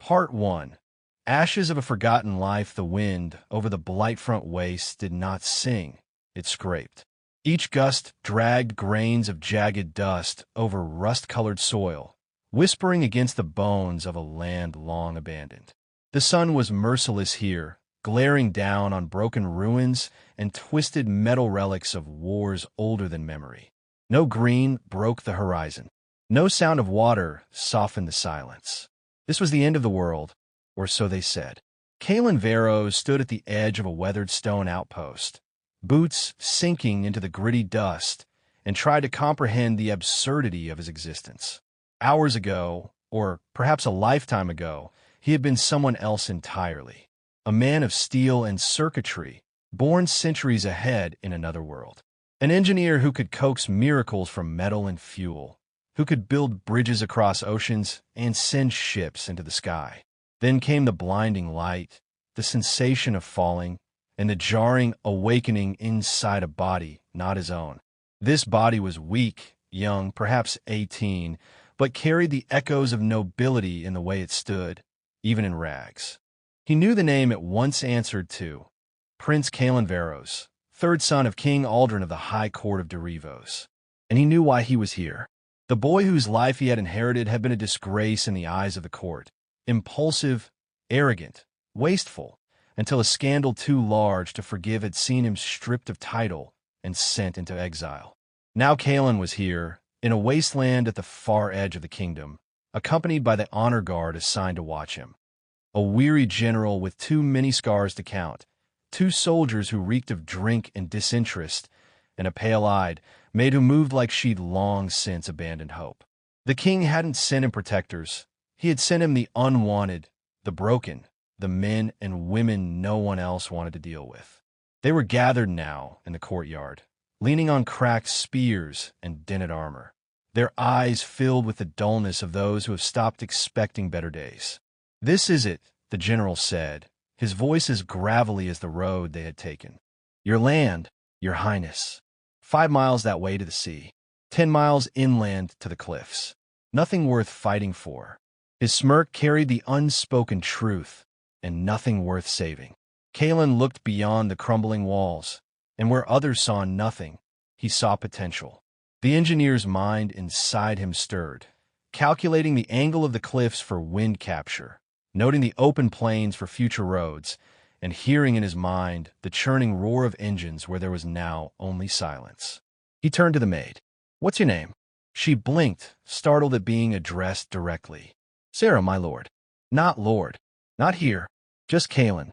Part 1. Ashes of a forgotten life. The wind over the Blightfront waste did not sing, it scraped. Each gust dragged grains of jagged dust over rust-colored soil, whispering against the bones of a land long abandoned. The sun was merciless here, glaring down on broken ruins and twisted metal relics of wars older than memory. No green broke the horizon. No sound of water softened the silence. This was the end of the world, or so they said. Kalen Veros stood at the edge of a weathered stone outpost, boots sinking into the gritty dust, and tried to comprehend the absurdity of his existence. Hours ago, or perhaps a lifetime ago, he had been someone else entirely. A man of steel and circuitry, born centuries ahead in another world. An engineer who could coax miracles from metal and fuel, who could build bridges across oceans and send ships into the sky. Then came the blinding light, the sensation of falling, and the jarring awakening inside a body not his own. This body was weak, young, perhaps 18, but carried the echoes of nobility in the way it stood, even in rags. He knew the name it once answered to, Prince Kalen Veros, third son of King Aldrin of the High Court of Derivos. And he knew why he was here. The boy whose life he had inherited had been a disgrace in the eyes of the court. Impulsive, arrogant, wasteful, until a scandal too large to forgive had seen him stripped of title and sent into exile. Now Kalen was here, in a wasteland at the far edge of the kingdom, accompanied by the honor guard assigned to watch him. A weary general with too many scars to count, 2 soldiers who reeked of drink and disinterest, and a pale-eyed maid who moved like she'd long since abandoned hope. The king hadn't sent him protectors. He had sent him the unwanted, the broken, the men and women no one else wanted to deal with. They were gathered now in the courtyard, leaning on cracked spears and dented armor, their eyes filled with the dullness of those who have stopped expecting better days. "This is it," the general said, his voice as gravelly as the road they had taken. "Your land, your highness. 5 miles that way to the sea, 10 miles inland to the cliffs. Nothing worth fighting for." His smirk carried the unspoken truth, and nothing worth saving. Kalen looked beyond the crumbling walls, and where others saw nothing, he saw potential. The engineer's mind inside him stirred, calculating the angle of the cliffs for wind capture, noting the open plains for future roads, and hearing in his mind the churning roar of engines where there was now only silence. He turned to the maid. "What's your name?" She blinked, startled at being addressed directly. "Sarah, my lord." "Not lord. Not here. Just Kalen."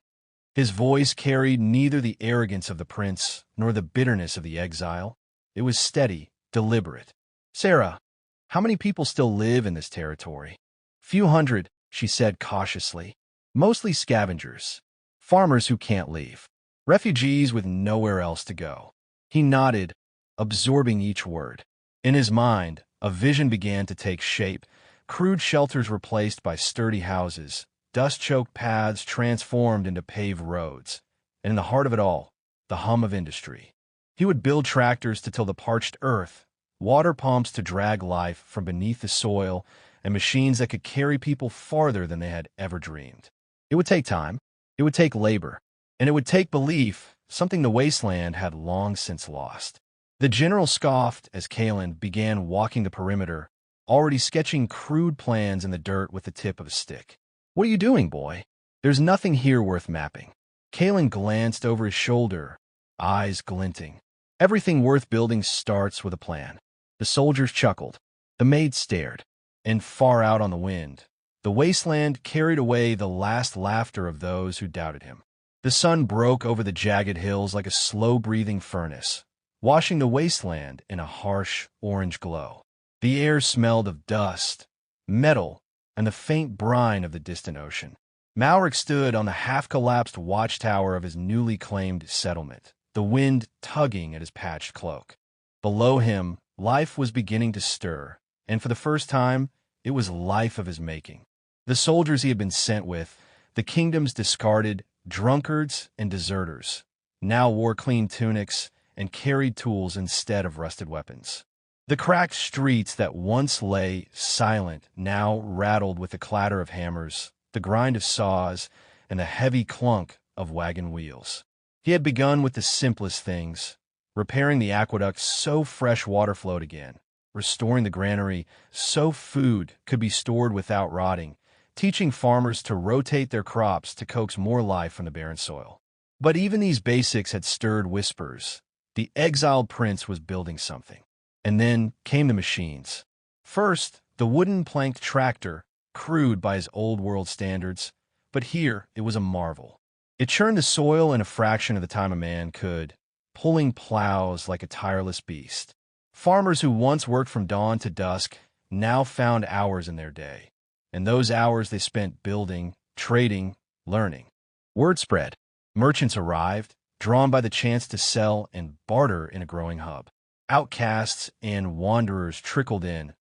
His voice carried neither the arrogance of the prince nor the bitterness of the exile. It was steady, deliberate. "Sarah, how many people still live in this territory?" "Few hundred," she said cautiously. "Mostly scavengers. Farmers who can't leave. Refugees with nowhere else to go." He nodded, absorbing each word. In his mind, a vision began to take shape, crude shelters replaced by sturdy houses, dust-choked paths transformed into paved roads, and in the heart of it all, the hum of industry. He would build tractors to till the parched earth, water pumps to drag life from beneath the soil, and machines that could carry people farther than they had ever dreamed. It would take time. It would take labor, and it would take belief, something the wasteland had long since lost. The general scoffed as Kalen began walking the perimeter, already sketching crude plans in the dirt with the tip of a stick. "What are you doing, boy? There's nothing here worth mapping." Kalen glanced over his shoulder, eyes glinting. "Everything worth building starts with a plan." The soldiers chuckled. The maid stared. And far out on the wind, the wasteland carried away the last laughter of those who doubted him. The sun broke over the jagged hills like a slow-breathing furnace, washing the wasteland in a harsh orange glow. The air smelled of dust, metal, and the faint brine of the distant ocean. Malric stood on the half-collapsed watchtower of his newly claimed settlement, the wind tugging at his patched cloak. Below him, life was beginning to stir, and for the first time, it was life of his making. The soldiers he had been sent with, the kingdom's discarded drunkards and deserters, now wore clean tunics and carried tools instead of rusted weapons. The cracked streets that once lay silent now rattled with the clatter of hammers, the grind of saws, and the heavy clunk of wagon wheels. He had begun with the simplest things, repairing the aqueduct so fresh water flowed again, restoring the granary so food could be stored without rotting, teaching farmers to rotate their crops to coax more life from the barren soil. But even these basics had stirred whispers. The exiled prince was building something. And then came the machines. First, the wooden planked tractor, crude by his old-world standards, but here it was a marvel. It churned the soil in a fraction of the time a man could, pulling plows like a tireless beast. Farmers who once worked from dawn to dusk now found hours in their day, and those hours they spent building, trading, learning. Word spread. Merchants arrived, drawn by the chance to sell and barter in a growing hub. Outcasts and wanderers trickled in,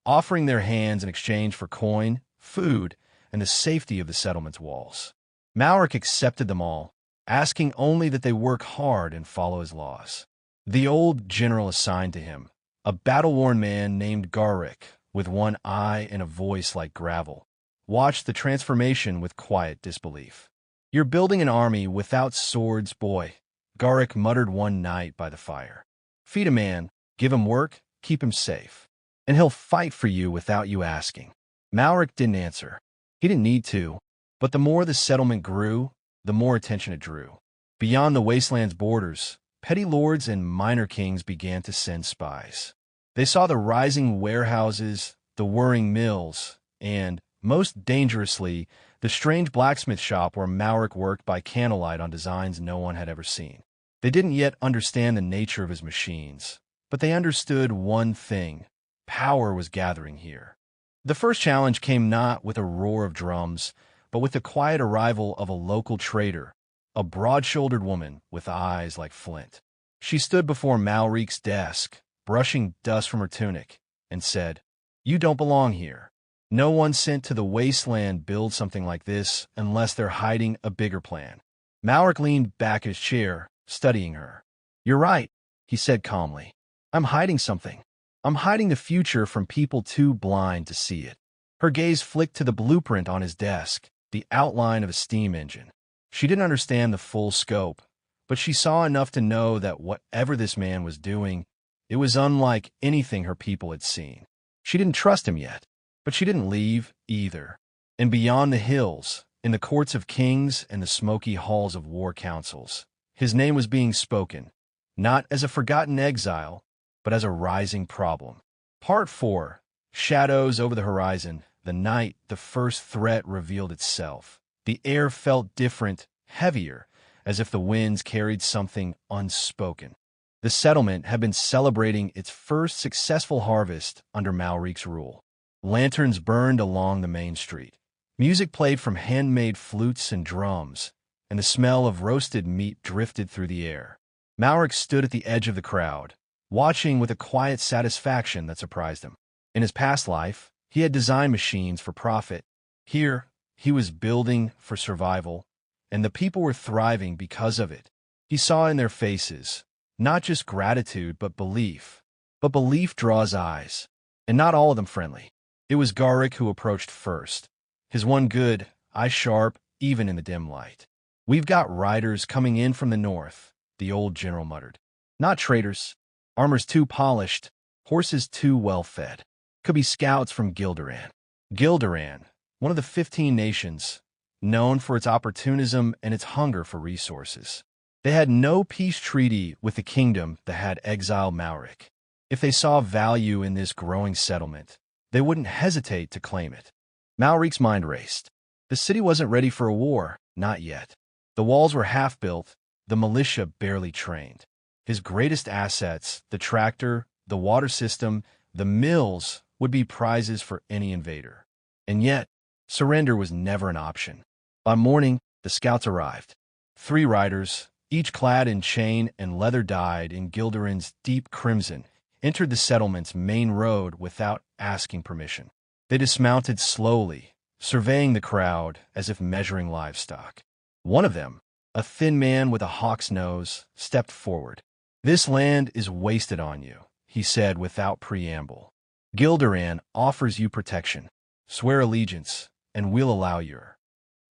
offering their hands in exchange for coin, food, and the safety of the settlement's walls. Malric accepted them all, asking only that they work hard and follow his laws. The old general assigned to him, a battle-worn man named Garrick, with one eye and a voice like gravel, watched the transformation with quiet disbelief. "You're building an army without swords, boy," Garrick muttered one night by the fire. "Feed a man, give him work, keep him safe, and he'll fight for you without you asking." Malric didn't answer. He didn't need to, but the more the settlement grew, the more attention it drew. Beyond the wasteland's borders, petty lords and minor kings began to send spies. They saw the rising warehouses, the whirring mills, and, most dangerously, the strange blacksmith shop where Malric worked by candlelight on designs no one had ever seen. They didn't yet understand the nature of his machines, but they understood one thing: power was gathering here. The first challenge came not with a roar of drums, but with the quiet arrival of a local trader, a broad-shouldered woman with eyes like flint. She stood before Malric's desk, brushing dust from her tunic, and said, "You don't belong here. No one sent to the wasteland builds something like this unless they're hiding a bigger plan." Malric leaned back in his chair, studying her. "You're right," he said calmly. "I'm hiding something. I'm hiding the future from people too blind to see it." Her gaze flicked to the blueprint on his desk, the outline of a steam engine. She didn't understand the full scope, but she saw enough to know that whatever this man was doing, it was unlike anything her people had seen. She didn't trust him yet, but she didn't leave either. And beyond the hills, in the courts of kings and the smoky halls of war councils, his name was being spoken, not as a forgotten exile, but as a rising problem. Part 4. Shadows over the horizon. The night the first threat revealed itself. The air felt different, heavier, as if the winds carried something unspoken. The settlement had been celebrating its first successful harvest under Malric's rule. Lanterns burned along the main street. Music played from handmade flutes and drums, and the smell of roasted meat drifted through the air. Malric stood at the edge of the crowd, watching with a quiet satisfaction that surprised him. In his past life, he had designed machines for profit. Here, he was building for survival, and the people were thriving because of it. He saw in their faces, not just gratitude, but belief. But belief draws eyes, and not all of them friendly. It was Garrick who approached first, his one good eye sharp even in the dim light. "We've got riders coming in from the north," the old general muttered. "Not traders. Armor's too polished, horses too well-fed. Could be scouts from Gilderan." Gilderan, one of the 15 nations, known for its opportunism and its hunger for resources. They had no peace treaty with the kingdom that had exiled Malric. If they saw value in this growing settlement, they wouldn't hesitate to claim it. Malric's mind raced. The city wasn't ready for a war, not yet. The walls were half-built, the militia barely trained. His greatest assets, the tractor, the water system, the mills, would be prizes for any invader. And yet, surrender was never an option. By morning, the scouts arrived. 3 riders, each clad in chain and leather dyed in Gilderan's deep crimson, entered the settlement's main road without asking permission. They dismounted slowly, surveying the crowd as if measuring livestock. One of them, a thin man with a hawk's nose, stepped forward. "This land is wasted on you," he said without preamble. "Gilderan offers you protection. Swear allegiance, and we'll allow your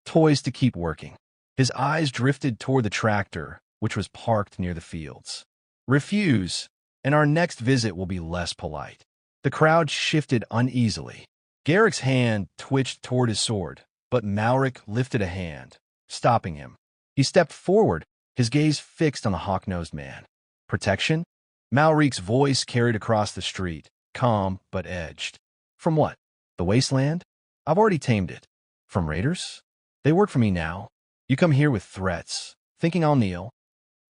poised to keep working. His eyes drifted toward the tractor, which was parked near the fields. Refuse, and our next visit will be less polite. The crowd shifted uneasily. Garrick's hand twitched toward his sword, but Malric lifted a hand, stopping him. He stepped forward, his gaze fixed on the hawk-nosed man. Protection? Malric's voice carried across the street, calm but edged. From what? The wasteland? I've already tamed it. From raiders? They work for me now. You come here with threats, thinking I'll kneel.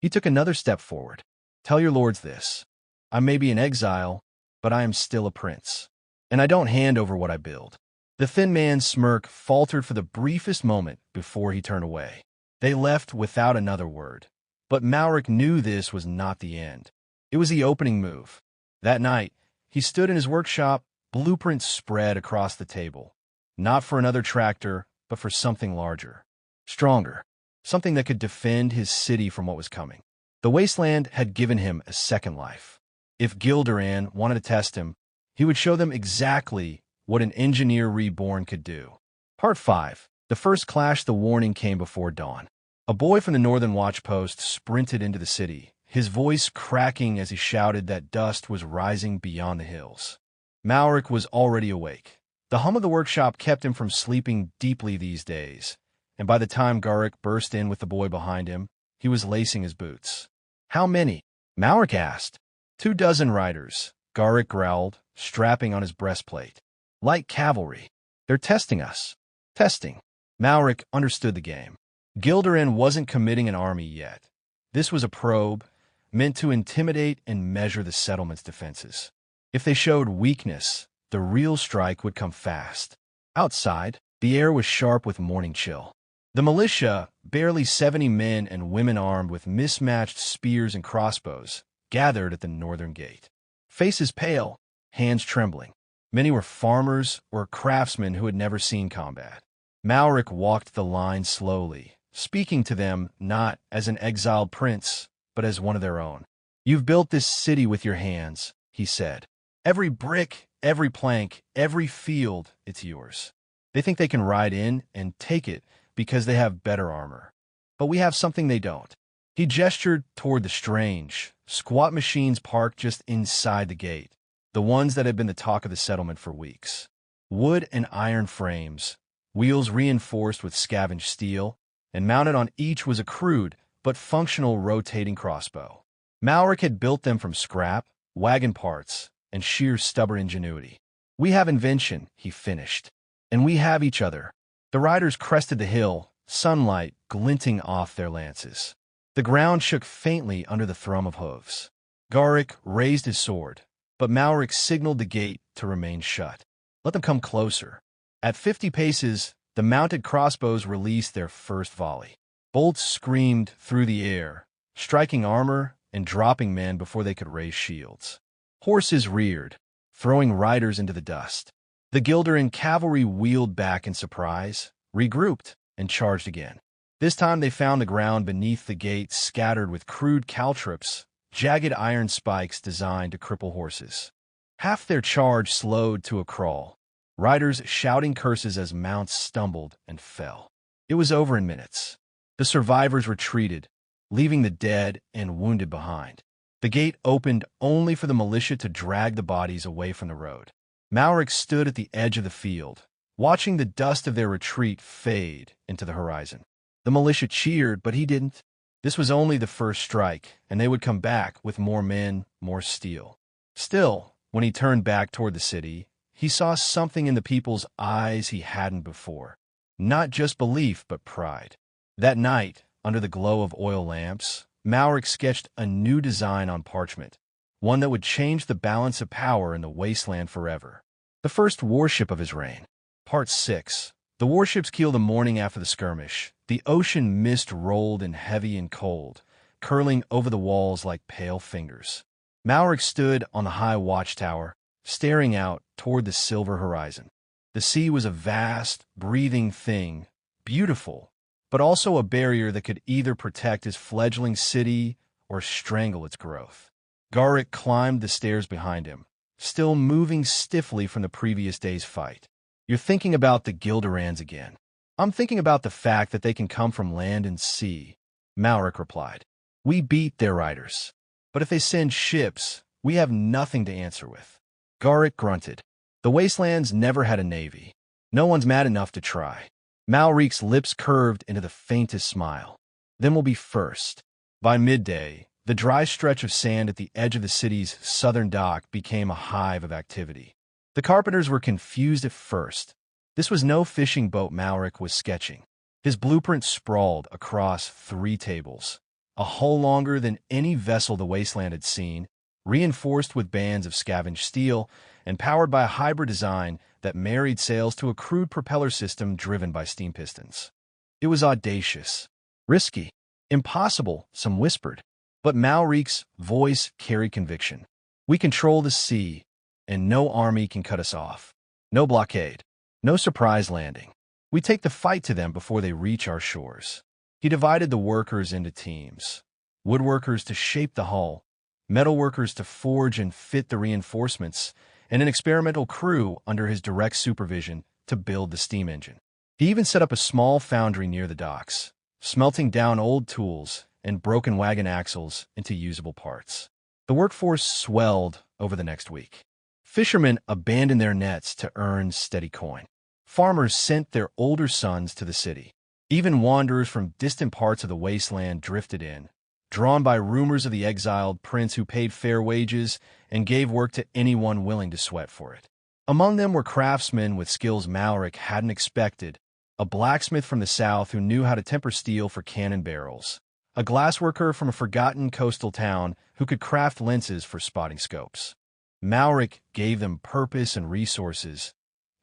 He took another step forward. Tell your lords this. I may be in exile, but I am still a prince. And I don't hand over what I build. The thin man's smirk faltered for the briefest moment before he turned away. They left without another word. But Malric knew this was not the end. It was the opening move. That night, he stood in his workshop, blueprints spread across the table. Not for another tractor, but for something larger. Stronger. Something that could defend his city from what was coming. The wasteland had given him a second life. If Gilderan wanted to test him, he would show them exactly what an engineer reborn could do. Part 5. The first clash. The warning came before dawn. A boy from the northern watchpost sprinted into the city, his voice cracking as he shouted that dust was rising beyond the hills. Malric was already awake. The hum of the workshop kept him from sleeping deeply these days, and by the time Garrick burst in with the boy behind him, he was lacing his boots. How many? Malric asked. 24 riders, Garrick growled, strapping on his breastplate. Light cavalry. They're testing us. Testing. Malric understood the game. Gilderan wasn't committing an army yet. This was a probe, meant to intimidate and measure the settlement's defenses. If they showed weakness, the real strike would come fast. Outside, the air was sharp with morning chill. The militia, barely 70 men and women armed with mismatched spears and crossbows, gathered at the northern gate. Faces pale, hands trembling. Many were farmers or craftsmen who had never seen combat. Malric walked the line slowly, speaking to them not as an exiled prince, but as one of their own. You've built this city with your hands, he said. Every brick, every plank, every field, it's yours. They think they can ride in and take it because they have better armor. But we have something they don't. He gestured toward the strange, squat machines parked just inside the gate, the ones that had been the talk of the settlement for weeks. Wood and iron frames, wheels reinforced with scavenged steel, and mounted on each was a crude but functional rotating crossbow. Malric had built them from scrap, wagon parts, and sheer stubborn ingenuity. We have invention, he finished, and we have each other. The riders crested the hill, sunlight glinting off their lances. The ground shook faintly under the thrum of hooves. Garrick raised his sword, but Malric signaled the gate to remain shut. Let them come closer. At 50 paces, the mounted crossbows released their first volley. Bolts screamed through the air, striking armor and dropping men before they could raise shields. Horses reared, throwing riders into the dust. The Gilderan cavalry wheeled back in surprise, regrouped, and charged again. This time they found the ground beneath the gate scattered with crude caltrops, jagged iron spikes designed to cripple horses. Half their charge slowed to a crawl, riders shouting curses as mounts stumbled and fell. It was over in minutes. The survivors retreated, leaving the dead and wounded behind. The gate opened only for the militia to drag the bodies away from the road. Malric stood at the edge of the field, watching the dust of their retreat fade into the horizon. The militia cheered, but he didn't. This was only the first strike, and they would come back with more men, more steel. Still, when he turned back toward the city, he saw something in the people's eyes he hadn't before. Not just belief, but pride. That night, under the glow of oil lamps, Malric sketched a new design on parchment, one that would change the balance of power in the wasteland forever. The first warship of his reign. Part 6. The warship's keel the morning after the skirmish. The ocean mist rolled in heavy and cold, curling over the walls like pale fingers. Malric stood on the high watchtower, staring out toward the silver horizon. The sea was a vast, breathing thing, beautiful, but also a barrier that could either protect his fledgling city or strangle its growth. Garrick climbed the stairs behind him, still moving stiffly from the previous day's fight. You're thinking about the Gilderans again. I'm thinking about the fact that they can come from land and sea, Malric replied. We beat their riders. But if they send ships, we have nothing to answer with. Garrick grunted. The Wastelands never had a navy. No one's mad enough to try. Malric's lips curved into the faintest smile. Then we'll be first. By midday, the dry stretch of sand at the edge of the city's southern dock became a hive of activity. The carpenters were confused at first. This was no fishing boat Malric was sketching. His blueprint sprawled across 3 tables, a hull longer than any vessel the wasteland had seen, reinforced with bands of scavenged steel, and powered by a hybrid design that married sails to a crude propeller system driven by steam pistons. It was audacious, risky, impossible, some whispered. But Malric's voice carried conviction. We control the sea, and no army can cut us off. No blockade. No surprise landing. We take the fight to them before they reach our shores. He divided the workers into teams. Woodworkers to shape the hull, metalworkers to forge and fit the reinforcements, and an experimental crew under his direct supervision to build the steam engine. He even set up a small foundry near the docks, smelting down old tools and broken wagon axles into usable parts. The workforce swelled over the next week. Fishermen abandoned their nets to earn steady coin. Farmers sent their older sons to the city. Even wanderers from distant parts of the wasteland drifted in, drawn by rumors of the exiled prince who paid fair wages and gave work to anyone willing to sweat for it. Among them were craftsmen with skills Malric hadn't expected, a blacksmith from the south who knew how to temper steel for cannon barrels, a glassworker from a forgotten coastal town who could craft lenses for spotting scopes. Malric gave them purpose and resources,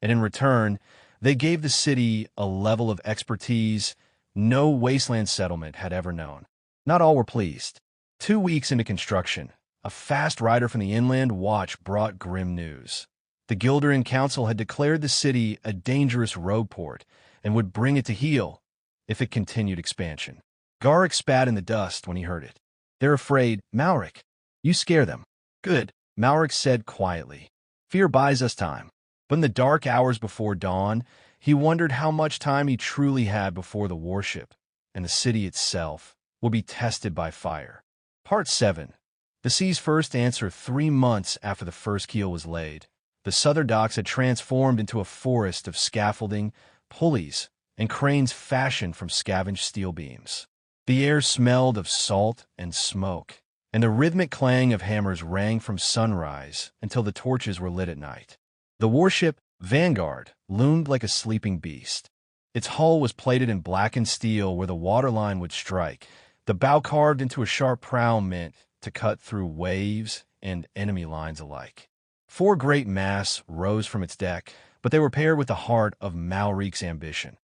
and in return, they gave the city a level of expertise no wasteland settlement had ever known. Not all were pleased. 2 weeks into construction, a fast rider from the Inland Watch brought grim news. The Gilderan Council had declared the city a dangerous rogue port and would bring it to heel if it continued expansion. Garrick spat in the dust when he heard it. They're afraid, Malric. You scare them. Good, Malric said quietly. Fear buys us time. But in the dark hours before dawn, he wondered how much time he truly had before the warship and the city itself would be tested by fire. Part 7. The sea's first answer 3 months after the first keel was laid. The southern docks had transformed into a forest of scaffolding, pulleys, and cranes fashioned from scavenged steel beams. The air smelled of salt and smoke, and the rhythmic clang of hammers rang from sunrise until the torches were lit at night. The warship, Vanguard, loomed like a sleeping beast. Its hull was plated in blackened steel where the waterline would strike, the bow carved into a sharp prow meant to cut through waves and enemy lines alike. 4 great masts rose from its deck, but they were paired with the heart of Malric's ambition.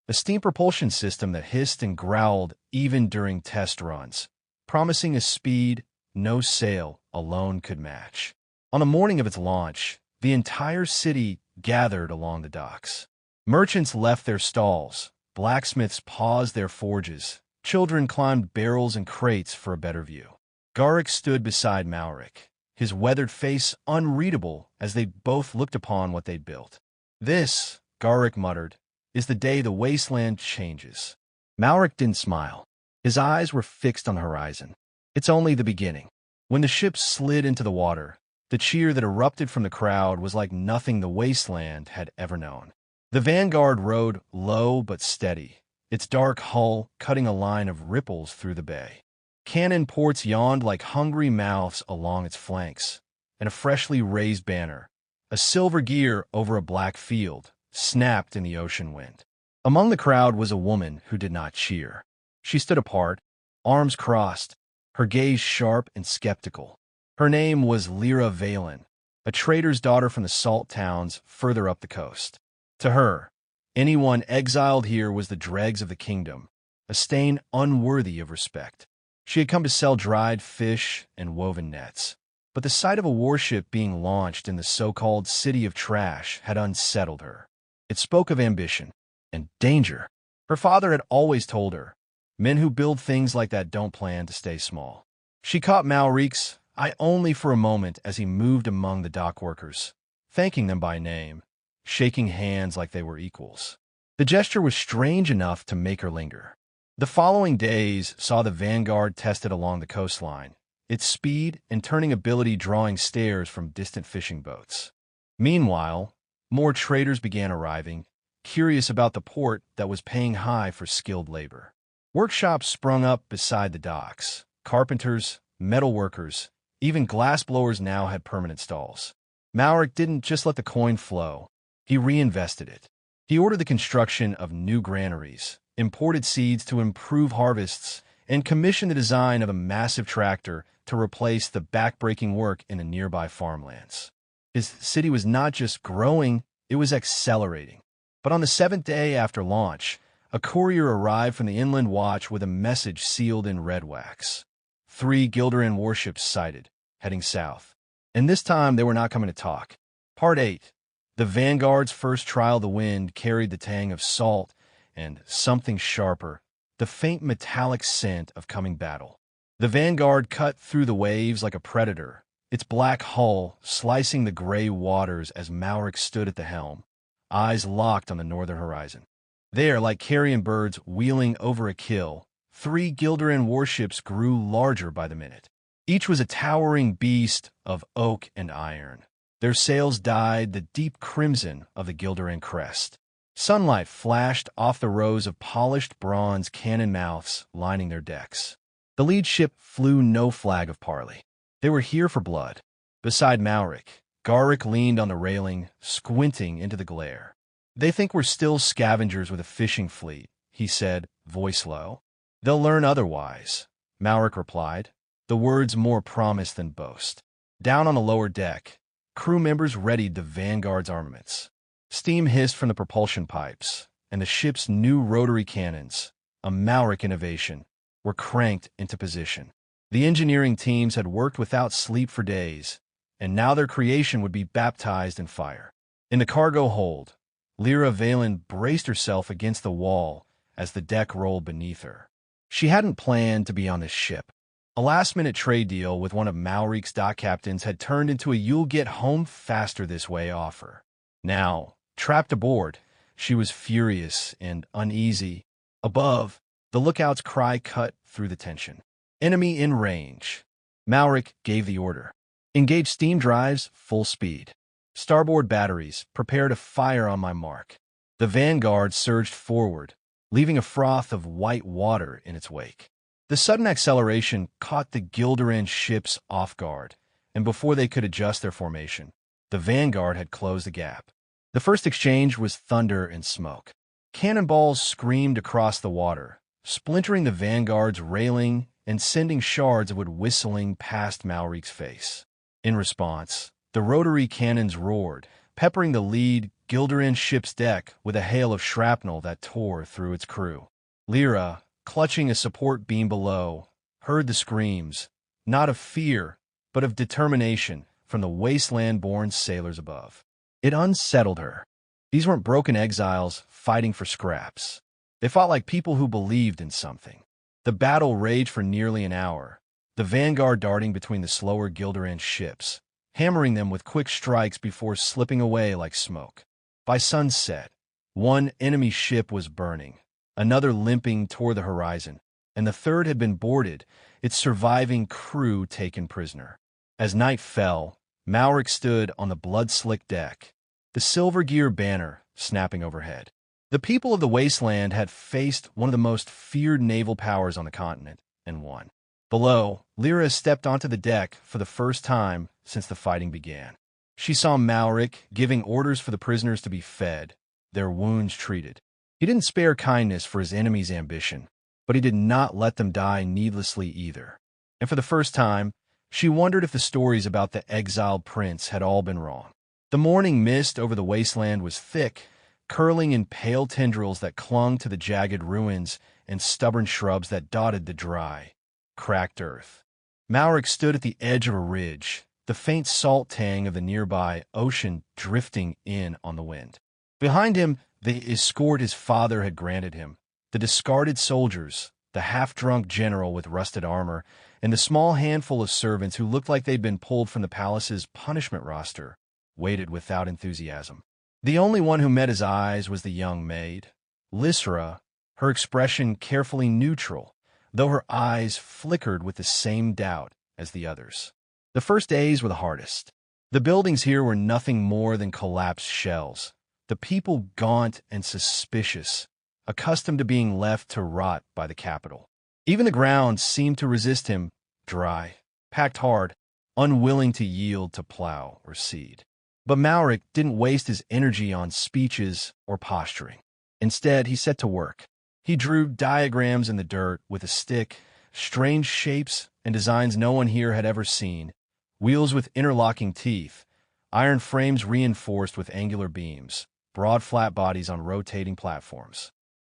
A steam propulsion system that hissed and growled even during test runs, promising a speed no sail alone could match. On the morning of its launch, the entire city gathered along the docks. Merchants left their stalls, blacksmiths paused their forges, children climbed barrels and crates for a better view. Garrick stood beside Malric, his weathered face unreadable as they both looked upon what they'd built. This, Garrick muttered, is the day the wasteland changes. Malric didn't smile. His eyes were fixed on the horizon. It's only the beginning. When the ship slid into the water, the cheer that erupted from the crowd was like nothing the wasteland had ever known. The Vanguard rode low but steady, its dark hull cutting a line of ripples through the bay. Cannon ports yawned like hungry mouths along its flanks, and a freshly raised banner, a silver gear over a black field, snapped in the ocean wind. Among the crowd was a woman who did not cheer. She stood apart, arms crossed, her gaze sharp and skeptical. Her name was Lyra Valen, a trader's daughter from the salt towns further up the coast. To her, anyone exiled here was the dregs of the kingdom, a stain unworthy of respect. She had come to sell dried fish and woven nets. But the sight of a warship being launched in the so-called City of Trash had unsettled her. It spoke of ambition and danger. Her father had always told her, men who build things like that don't plan to stay small. She caught Malric's eye only for a moment as he moved among the dock workers, thanking them by name, shaking hands like they were equals. The gesture was strange enough to make her linger. The following days saw the vanguard tested along the coastline, its speed and turning ability drawing stares from distant fishing boats. Meanwhile, more traders began arriving, curious about the port that was paying high for skilled labor. Workshops sprung up beside the docks. Carpenters, metal workers, even glassblowers now had permanent stalls. Maurik didn't just let the coin flow. He reinvested it. He ordered the construction of new granaries, imported seeds to improve harvests, and commissioned the design of a massive tractor to replace the backbreaking work in the nearby farmlands. His city was not just growing, it was accelerating. But on the 7th day after launch, a courier arrived from the Inland Watch with a message sealed in red wax. 3 Gildaran warships sighted, heading south. And this time they were not coming to talk. Part 8. The Vanguard's first trial of the wind carried the tang of salt and something sharper, the faint metallic scent of coming battle. The Vanguard cut through the waves like a predator, its black hull slicing the gray waters as Maurik stood at the helm, eyes locked on the northern horizon. There, like carrion birds wheeling over a kill, 3 Gildaran warships grew larger by the minute. Each was a towering beast of oak and iron. Their sails dyed the deep crimson of the Gildaran crest. Sunlight flashed off the rows of polished bronze cannon mouths lining their decks. The lead ship flew no flag of parley. They were here for blood. Beside Maurik, Garrick leaned on the railing, squinting into the glare. "They think we're still scavengers with a fishing fleet," he said, voice low. "They'll learn otherwise," Maurik replied, the words more promise than boast. Down on the lower deck, crew members readied the Vanguard's armaments. Steam hissed from the propulsion pipes, and the ship's new rotary cannons, a Maurik innovation, were cranked into position. The engineering teams had worked without sleep for days, and now their creation would be baptized in fire. In the cargo hold, Lyra Valen braced herself against the wall as the deck rolled beneath her. She hadn't planned to be on this ship. A last-minute trade deal with one of Maurik's dock captains had turned into a you'll-get-home-faster-this-way offer. Now, trapped aboard, she was furious and uneasy. Above, the lookout's cry cut through the tension. "Enemy in range." Maurik gave the order. "Engage steam drives, full speed. Starboard batteries, prepare to fire on my mark." The Vanguard surged forward, leaving a froth of white water in its wake. The sudden acceleration caught the Gildaran ships off guard, and before they could adjust their formation, the Vanguard had closed the gap. The first exchange was thunder and smoke. Cannonballs screamed across the water, splintering the Vanguard's railing and sending shards of wood whistling past Maurik's face. In response, the rotary cannons roared, peppering the lead Gildaran ship's deck with a hail of shrapnel that tore through its crew. Lyra, clutching a support beam below, heard the screams, not of fear, but of determination from the wasteland-born sailors above. It unsettled her. These weren't broken exiles fighting for scraps. They fought like people who believed in something. The battle raged for nearly an hour, the Vanguard darting between the slower Gildaran ships, hammering them with quick strikes before slipping away like smoke. By sunset, one enemy ship was burning, another limping toward the horizon, and the third had been boarded, its surviving crew taken prisoner. As night fell, Maurik stood on the blood-slicked deck, the silver gear banner snapping overhead. The people of the wasteland had faced one of the most feared naval powers on the continent, and won. Below, Lyra stepped onto the deck for the first time since the fighting began. She saw Maurik giving orders for the prisoners to be fed, their wounds treated. He didn't spare kindness for his enemy's ambition, but he did not let them die needlessly either. And for the first time, she wondered if the stories about the exiled prince had all been wrong. The morning mist over the wasteland was thick, curling in pale tendrils that clung to the jagged ruins and stubborn shrubs that dotted the dry, cracked earth. Maurik stood at the edge of a ridge, the faint salt tang of the nearby ocean drifting in on the wind. Behind him, the escort his father had granted him, the discarded soldiers, the half-drunk general with rusted armor, and the small handful of servants who looked like they'd been pulled from the palace's punishment roster, waited without enthusiasm. The only one who met his eyes was the young maid, Lysra, her expression carefully neutral, though her eyes flickered with the same doubt as the others. The first days were the hardest. The buildings here were nothing more than collapsed shells, the people gaunt and suspicious, accustomed to being left to rot by the capital. Even the ground seemed to resist him, dry, packed hard, unwilling to yield to plow or seed. But Malric didn't waste his energy on speeches or posturing. Instead, he set to work. He drew diagrams in the dirt with a stick, strange shapes and designs no one here had ever seen, wheels with interlocking teeth, iron frames reinforced with angular beams, broad flat bodies on rotating platforms.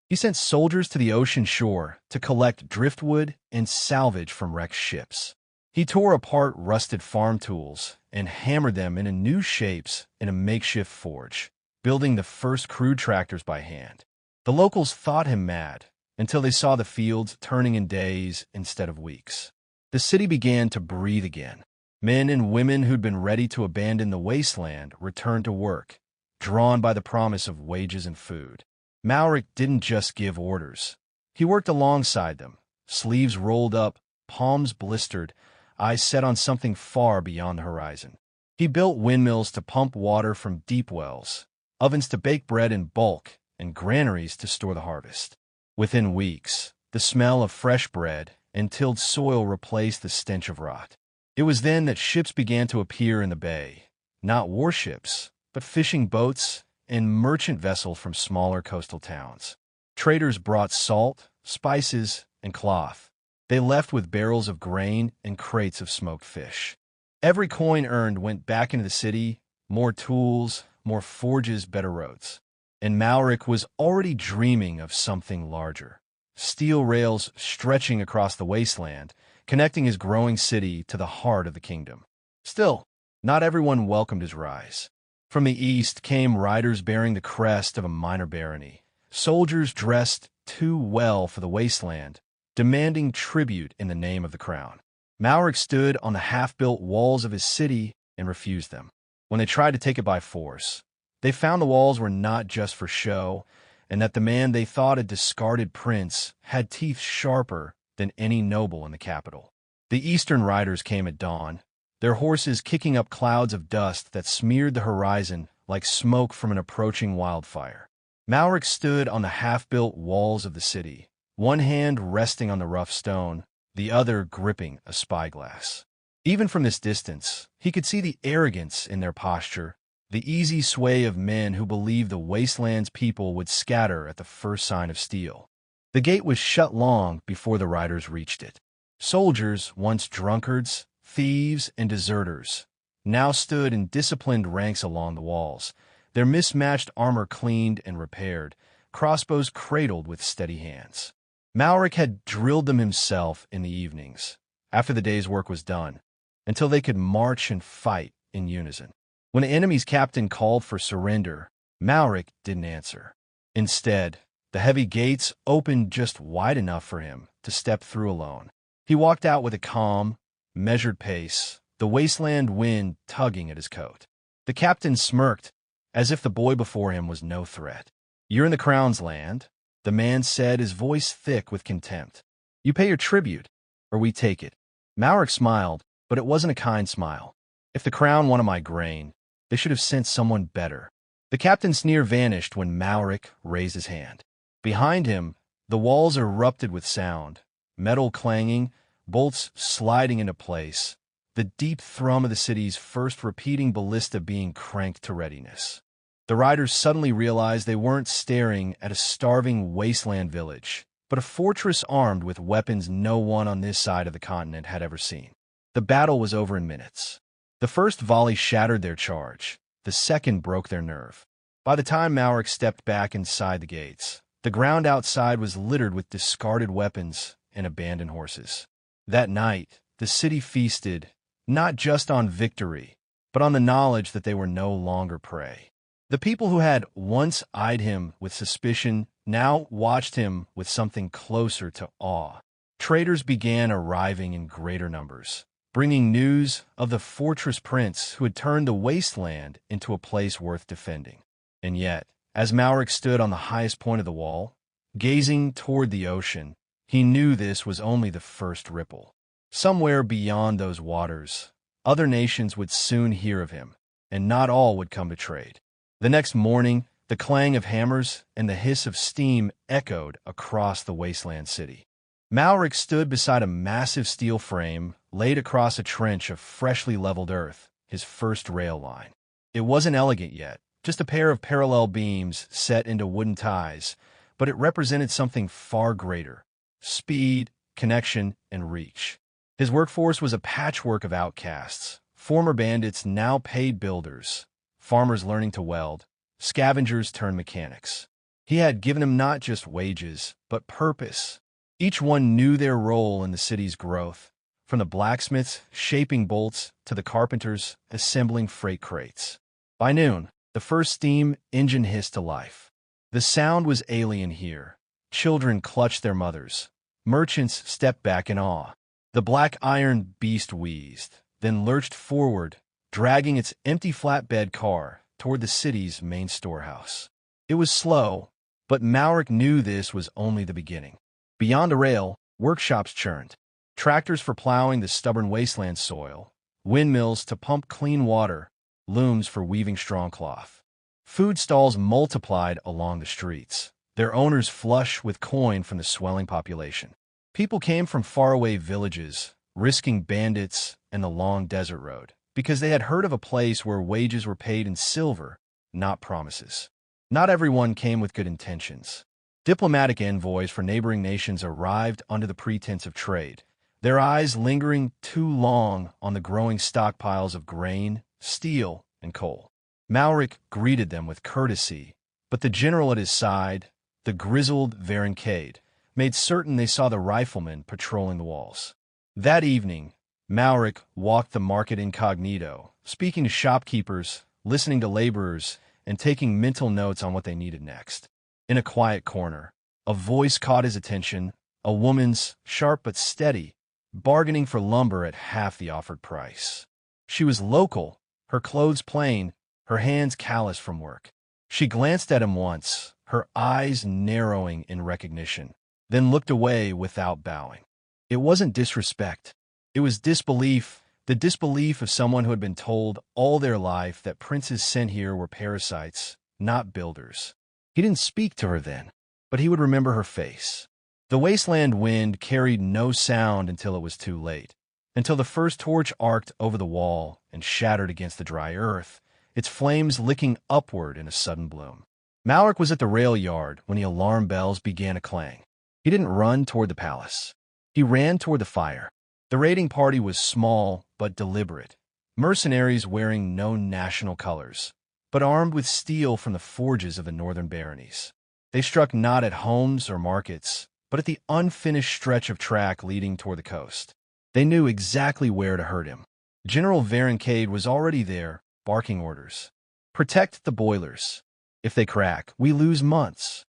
He sent soldiers to the ocean shore to collect driftwood and salvage from wrecked ships. He tore apart rusted farm tools and hammered them into new shapes in a makeshift forge, building the first crude tractors by hand. The locals thought him mad until they saw the fields turning in days instead of weeks. The city began to breathe again. Men and women who'd been ready to abandon the wasteland returned to work, drawn by the promise of wages and food. Malric didn't just give orders. He worked alongside them, sleeves rolled up, palms blistered, eyes set on something far beyond the horizon. He built windmills to pump water from deep wells, ovens to bake bread in bulk, and granaries to store the harvest. Within weeks, the smell of fresh bread and tilled soil replaced the stench of rot. It was then that ships began to appear in the bay, not warships, but fishing boats and merchant vessels from smaller coastal towns. Traders brought salt, spices, and cloth. They left with barrels of grain and crates of smoked fish. Every coin earned went back into the city, more tools, more forges, better roads. And Malric was already dreaming of something larger. Steel rails stretching across the wasteland, connecting his growing city to the heart of the kingdom. Still, not everyone welcomed his rise. From the east came riders bearing the crest of a minor barony, soldiers dressed too well for the wasteland, demanding tribute in the name of the crown. Malric stood on the half-built walls of his city and refused them. When they tried to take it by force, they found the walls were not just for show, and that the man they thought a discarded prince had teeth sharper than any noble in the capital. The eastern riders came at dawn, their horses kicking up clouds of dust that smeared the horizon like smoke from an approaching wildfire. Malric stood on the half-built walls of the city, one hand resting on the rough stone, the other gripping a spyglass. Even from this distance, he could see the arrogance in their posture, the easy sway of men who believed the wasteland's people would scatter at the first sign of steel. The gate was shut long before the riders reached it. Soldiers, once drunkards, thieves, and deserters, now stood in disciplined ranks along the walls, their mismatched armor cleaned and repaired, crossbows cradled with steady hands. Malric had drilled them himself in the evenings, after the day's work was done, until they could march and fight in unison. When the enemy's captain called for surrender, Malric didn't answer. Instead, the heavy gates opened just wide enough for him to step through alone. He walked out with a calm, measured pace, the wasteland wind tugging at his coat. The captain smirked, as if the boy before him was no threat. "You're in the crown's land," the man said, his voice thick with contempt. "You pay your tribute, or we take it." Malric smiled, but it wasn't a kind smile. If the crown wanted my grain, they should have sent someone better. The captain's sneer vanished when Malric raised his hand. Behind him, the walls erupted with sound, metal clanging, bolts sliding into place, the deep thrum of the city's first repeating ballista being cranked to readiness. The riders suddenly realized they weren't staring at a starving wasteland village, but a fortress armed with weapons no one on this side of the continent had ever seen. The battle was over in minutes. The first volley shattered their charge. The second broke their nerve. By the time Malric stepped back inside the gates, the ground outside was littered with discarded weapons and abandoned horses. That night, the city feasted, not just on victory, but on the knowledge that they were no longer prey. The people who had once eyed him with suspicion now watched him with something closer to awe. Traders began arriving in greater numbers, bringing news of the fortress prince who had turned the wasteland into a place worth defending. And yet, As Maurik stood on the highest point of the wall, gazing toward the ocean, he knew this was only the first ripple. Somewhere beyond those waters, other nations would soon hear of him, and not all would come to trade. The next morning, the clang of hammers and the hiss of steam echoed across the wasteland city. Maurik stood beside a massive steel frame laid across a trench of freshly leveled earth, his first rail line. It wasn't elegant yet, just a pair of parallel beams set into wooden ties, but it represented something far greater: speed, connection, and reach. His workforce was a patchwork of outcasts, former bandits now paid builders, farmers learning to weld, scavengers turned mechanics. He had given them not just wages, but purpose. Each one knew their role in the city's growth, from the blacksmiths shaping bolts to the carpenters assembling freight crates. By noon, the first steam engine hissed to life. The sound was alien here. Children clutched their mothers. Merchants stepped back in awe. The black iron beast wheezed, then lurched forward, dragging its empty flatbed car toward the city's main storehouse. It was slow, but Maurik knew this was only the beginning. Beyond the rail, workshops churned. Tractors for plowing the stubborn wasteland soil, windmills to pump clean water, looms for weaving strong cloth. Food stalls multiplied along the streets, their owners flush with coin from the swelling population. People came from faraway villages, risking bandits and the long desert road, because they had heard of a place where wages were paid in silver, not promises. Not everyone came with good intentions. Diplomatic envoys for neighboring nations arrived under the pretense of trade, their eyes lingering too long on the growing stockpiles of grain, steel, and coal. Maurik greeted them with courtesy, but the general at his side, the grizzled Varincade, made certain they saw the riflemen patrolling the walls. That evening, Maurik walked the market incognito, speaking to shopkeepers, listening to laborers, and taking mental notes on what they needed next. In a quiet corner, a voice caught his attention, a woman's, sharp but steady, bargaining for lumber at half the offered price. She was local, her clothes plain, her hands calloused from work. She glanced at him once, her eyes narrowing in recognition, then looked away without bowing. It wasn't disrespect. It was disbelief, the disbelief of someone who had been told all their life that princes sent here were parasites, not builders. He didn't speak to her then, but he would remember her face. The wasteland wind carried no sound until it was too late, until the first torch arced over the wall and shattered against the dry earth, its flames licking upward in a sudden bloom. Maurik was at the rail yard when the alarm bells began to clang. He didn't run toward the palace. He ran toward the fire. The raiding party was small but deliberate, mercenaries wearing no national colors, but armed with steel from the forges of the northern baronies. They struck not at homes or markets, but at the unfinished stretch of track leading toward the coast. They knew exactly where to hurt him. General Varincade was already there, barking orders. Protect the boilers. If they crack, we lose months.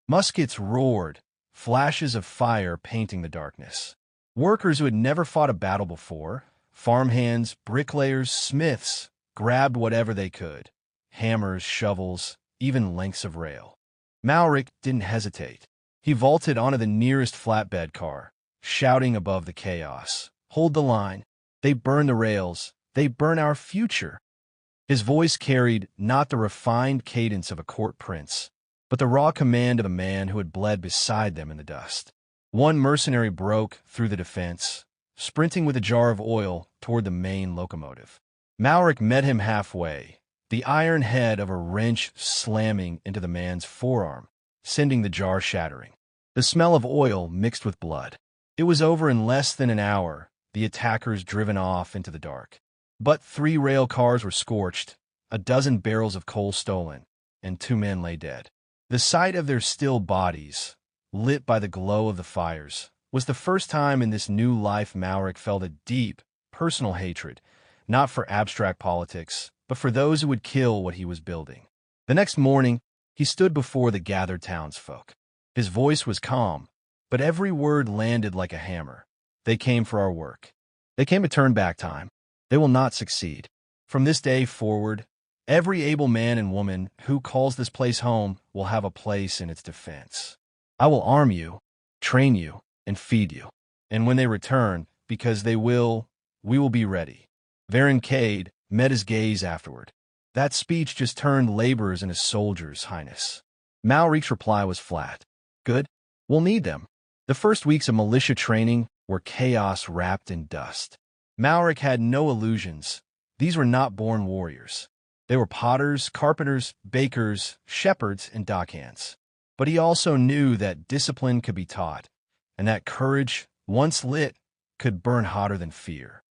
Muskets roared, flashes of fire painting the darkness. Workers who had never fought a battle before, farmhands, bricklayers, smiths, grabbed whatever they could. Hammers, shovels, even lengths of rail. Maurik didn't hesitate. He vaulted onto the nearest flatbed car, shouting above the chaos. Hold the line. They burn the rails. They burn our future. His voice carried not the refined cadence of a court prince, but the raw command of a man who had bled beside them in the dust. One mercenary broke through the defense, sprinting with a jar of oil toward the main locomotive. Maurik met him halfway, the iron head of a wrench slamming into the man's forearm, sending the jar shattering. The smell of oil mixed with blood. It was over in less than an hour, the attackers driven off into the dark. But 3 rail cars were scorched, a dozen barrels of coal stolen, and 2 men lay dead. The sight of their still bodies, lit by the glow of the fires, was the first time in this new life Maurik felt a deep, personal hatred, not for abstract politics, but for those who would kill what he was building. The next morning, he stood before the gathered townsfolk. His voice was calm, but every word landed like a hammer. They came for our work. They came to turn back time. They will not succeed. From this day forward, Every able man and woman who calls this place home will have a place in its defense. I will arm you, train you, and feed you. And when they return, because we will be ready." Cade met his gaze afterward. "That speech just turned laborers into soldiers, Highness." Malric's reply was flat. "Good. We'll need them." The first weeks of militia training were chaos wrapped in dust. Malric had no illusions. These were not born warriors. They were potters, carpenters, bakers, shepherds, and dockhands. But he also knew that discipline could be taught, and that courage, once lit, could burn hotter than fear.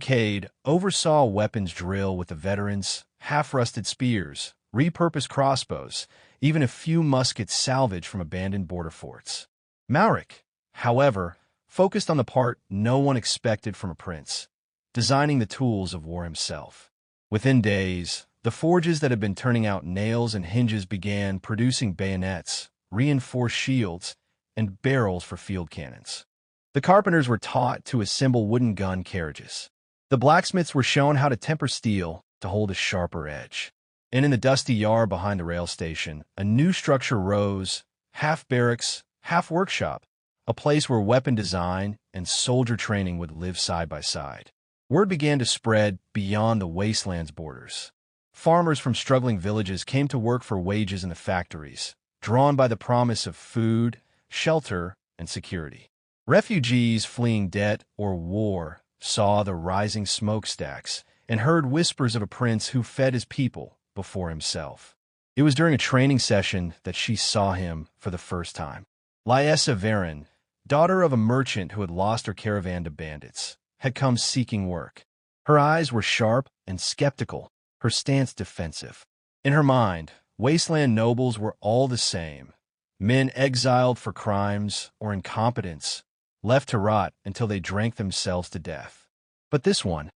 Cade oversaw weapons drill with the veterans, half-rusted spears, repurposed crossbows, even a few muskets salvaged from abandoned border forts. Malric, however, focused on the part no one expected from a prince, designing the tools of war himself. Within days, the forges that had been turning out nails and hinges began producing bayonets, reinforced shields, and barrels for field cannons. The carpenters were taught to assemble wooden gun carriages. The blacksmiths were shown how to temper steel to hold a sharper edge. And in the dusty yard behind the rail station, a new structure rose, half barracks, half workshop, a place where weapon design and soldier training would live side by side. Word began to spread beyond the wasteland's borders. Farmers from struggling villages came to work for wages in the factories, drawn by the promise of food, shelter, and security. Refugees fleeing debt or war saw the rising smokestacks and heard whispers of a prince who fed his people before himself. It was during a training session that she saw him for the first time. Lyessa Varen, daughter of a merchant who had lost her caravan to bandits, had come seeking work. Her eyes were sharp and skeptical, her stance defensive. In her mind, wasteland nobles were all the same, men exiled for crimes or incompetence, left to rot until they drank themselves to death. But this one,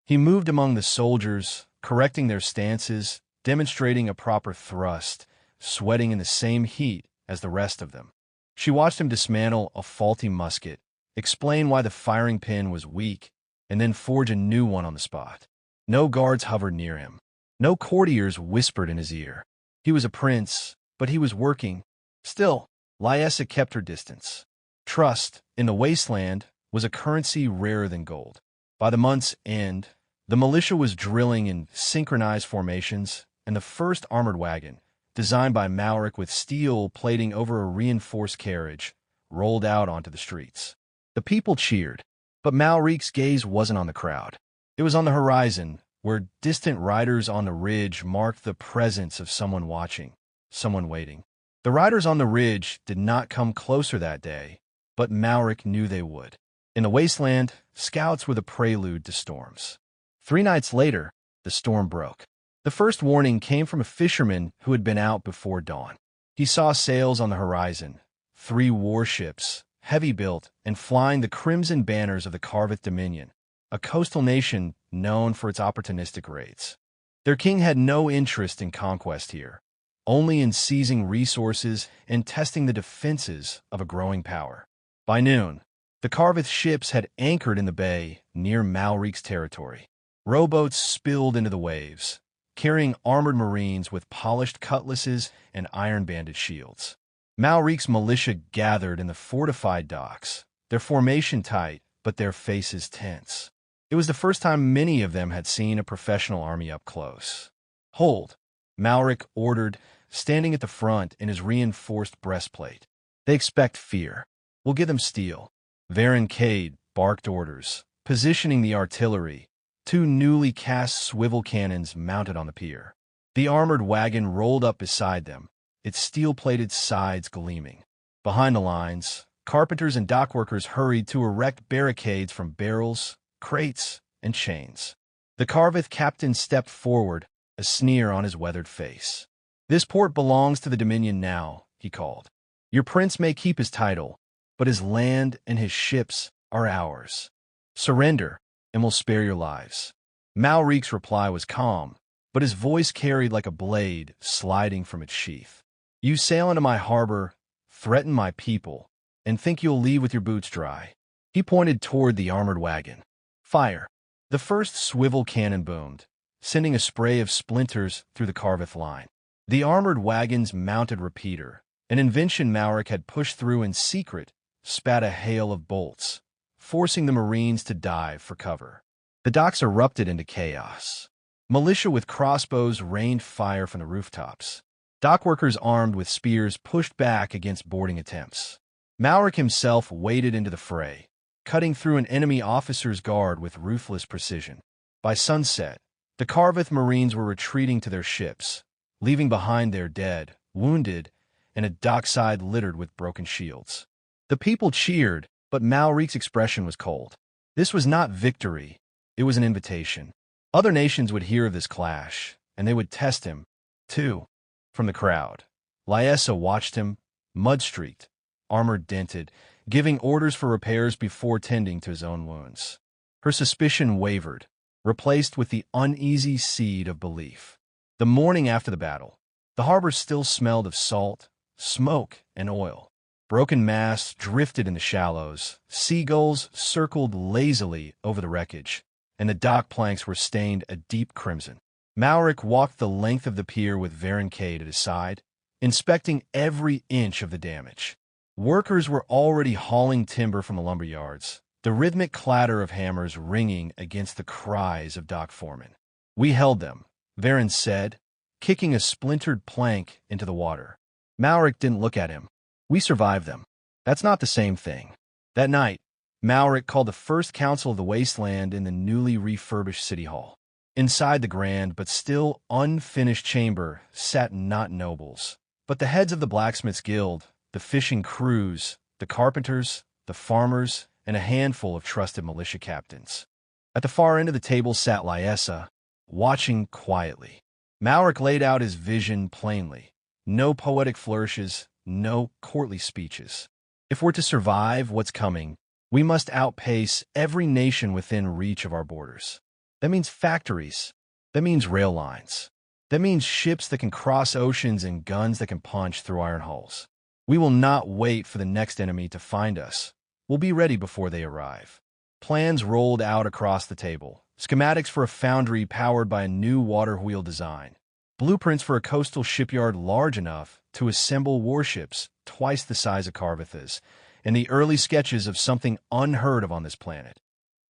he moved among the soldiers, correcting their stances, demonstrating a proper thrust, sweating in the same heat as the rest of them. She watched him dismantle a faulty musket, explain why the firing pin was weak, and then forge a new one on the spot. No guards hovered near him. No courtiers whispered in his ear. He was a prince, but he was working. Still, Lyessa kept her distance. Trust, in the wasteland, was a currency rarer than gold. By the month's end, the militia was drilling in synchronized formations, and the first armored wagon, designed by Malric with steel plating over a reinforced carriage, rolled out onto the streets. The people cheered, but Malric's gaze wasn't on the crowd. It was on the horizon, where distant riders on the ridge marked the presence of someone watching, someone waiting. The riders on the ridge did not come closer that day, but Malric knew they would. In the wasteland, scouts were the prelude to storms. 3 nights later, the storm broke. The first warning came from a fisherman who had been out before dawn. He saw sails on the horizon, 3 warships, heavy-built and flying the crimson banners of the Carveth Dominion, a coastal nation known for its opportunistic raids. Their king had no interest in conquest here, only in seizing resources and testing the defenses of a growing power. By noon, the Carveth ships had anchored in the bay near Malric's territory. Rowboats spilled into the waves, carrying armored marines with polished cutlasses and iron-banded shields. Malric's militia gathered in the fortified docks, their formation tight, but their faces tense. It was the first time many of them had seen a professional army up close. "Hold," Malric ordered, standing at the front in his reinforced breastplate. "They expect fear. We'll give them steel." Cade barked orders, positioning the artillery, 2 newly cast swivel cannons mounted on the pier. The armored wagon rolled up beside them, its steel-plated sides gleaming. Behind the lines, carpenters and dockworkers hurried to erect barricades from barrels, crates, and chains. The Carveth captain stepped forward, a sneer on his weathered face. "This port belongs to the Dominion now," he called. "Your prince may keep his title, but his land and his ships are ours. Surrender, and we'll spare your lives." Malric's reply was calm, but his voice carried like a blade sliding from its sheath. "You sail into my harbor, threaten my people, and think you'll leave with your boots dry." He pointed toward the armored wagon. "Fire." The first swivel cannon boomed, sending a spray of splinters through the Carveth line. The armored wagons mounted repeater, an invention Maurik had pushed through in secret, spat a hail of bolts, forcing the Marines to dive for cover. The docks erupted into chaos. Militia with crossbows rained fire from the rooftops. Dockworkers armed with spears pushed back against boarding attempts. Maurik himself waded into the fray, cutting through an enemy officer's guard with ruthless precision. By sunset, the Carveth Marines were retreating to their ships, leaving behind their dead, wounded, and a dockside littered with broken shields. The people cheered, but Maurik's expression was cold. This was not victory, it was an invitation. Other nations would hear of this clash, and they would test him, too. From the crowd, Lyessa watched him, mud-streaked, armor-dented, giving orders for repairs before tending to his own wounds. Her suspicion wavered, replaced with the uneasy seed of belief. The morning after the battle, the harbor still smelled of salt, smoke, and oil. Broken masts drifted in the shallows, seagulls circled lazily over the wreckage, and the dock planks were stained a deep crimson. Maurik walked the length of the pier with Varincade at his side, inspecting every inch of the damage. Workers were already hauling timber from the lumber yards, the rhythmic clatter of hammers ringing against the cries of dock foremen. "We held them," Varin said, kicking a splintered plank into the water. Maurik didn't look at him. "We survived them. That's not the same thing." That night, Maurik called the first council of the wasteland in the newly refurbished city hall. Inside the grand but still unfinished chamber sat not nobles, but the heads of the blacksmith's guild, the fishing crews, the carpenters, the farmers, and a handful of trusted militia captains. At the far end of the table sat Lyessa, watching quietly. Maurik laid out his vision plainly. No poetic flourishes, no courtly speeches. If we're to survive what's coming, we must outpace every nation within reach of our borders. That means factories. That means rail lines. That means ships that can cross oceans and guns that can punch through iron hulls. We will not wait for the next enemy to find us. We'll be ready before they arrive. Plans rolled out across the table. Schematics for a foundry powered by a new water wheel design. Blueprints for a coastal shipyard large enough to assemble warships twice the size of Carveth's, and the early sketches of something unheard of on this planet,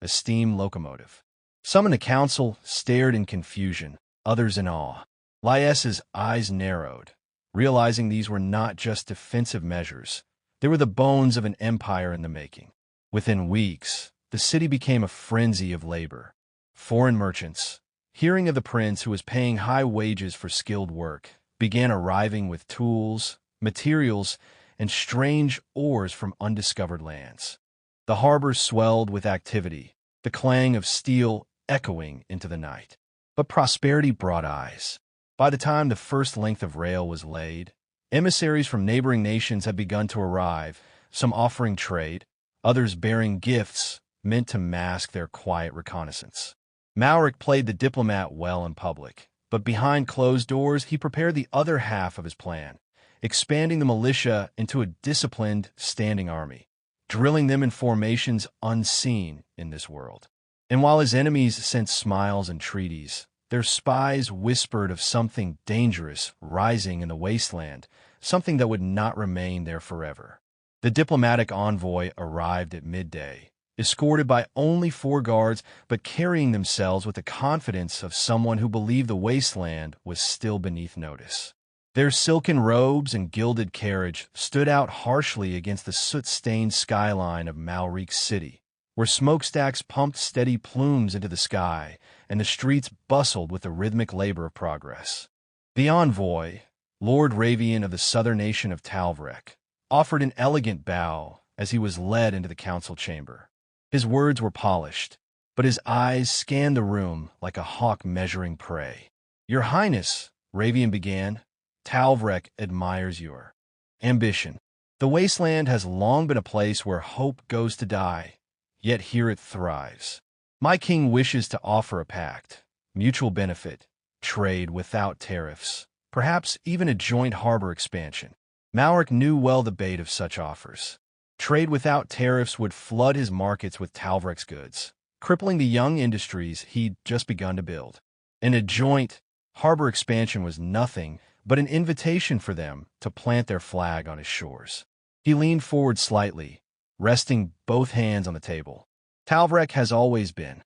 a steam locomotive. Some in the council stared in confusion, others in awe. Lyessa's eyes narrowed, realizing these were not just defensive measures. They were the bones of an empire in the making. Within weeks, the city became a frenzy of labor. Foreign merchants, hearing of the prince who was paying high wages for skilled work, began arriving with tools, materials, and strange ores from undiscovered lands. The harbor swelled with activity, the clang of steel echoing into the night. But prosperity brought eyes. By the time the first length of rail was laid, emissaries from neighboring nations had begun to arrive, some offering trade, others bearing gifts meant to mask their quiet reconnaissance. Maurik played the diplomat well in public, but behind closed doors he prepared the other half of his plan, expanding the militia into a disciplined standing army, drilling them in formations unseen in this world. And while his enemies sent smiles and treaties, their spies whispered of something dangerous rising in the wasteland, something that would not remain there forever. The diplomatic envoy arrived at midday, escorted by only 4 guards, but carrying themselves with the confidence of someone who believed the wasteland was still beneath notice. Their silken robes and gilded carriage stood out harshly against the soot-stained skyline of Maurik's city, where smokestacks pumped steady plumes into the sky, and the streets bustled with the rhythmic labor of progress. The envoy, Lord Ravian of the southern nation of Talvrek, offered an elegant bow as he was led into the council chamber. His words were polished, but his eyes scanned the room like a hawk measuring prey. "Your Highness," Ravian began, "Talvrek admires your ambition. The wasteland has long been a place where hope goes to die, yet here it thrives. My king wishes to offer a pact, mutual benefit, trade without tariffs, perhaps even a joint harbor expansion." Maurik knew well the bait of such offers. Trade without tariffs would flood his markets with Talvrek's goods, crippling the young industries he'd just begun to build. In a joint, harbor expansion was nothing but an invitation for them to plant their flag on his shores. He leaned forward slightly, resting both hands on the table. Talvrek has always been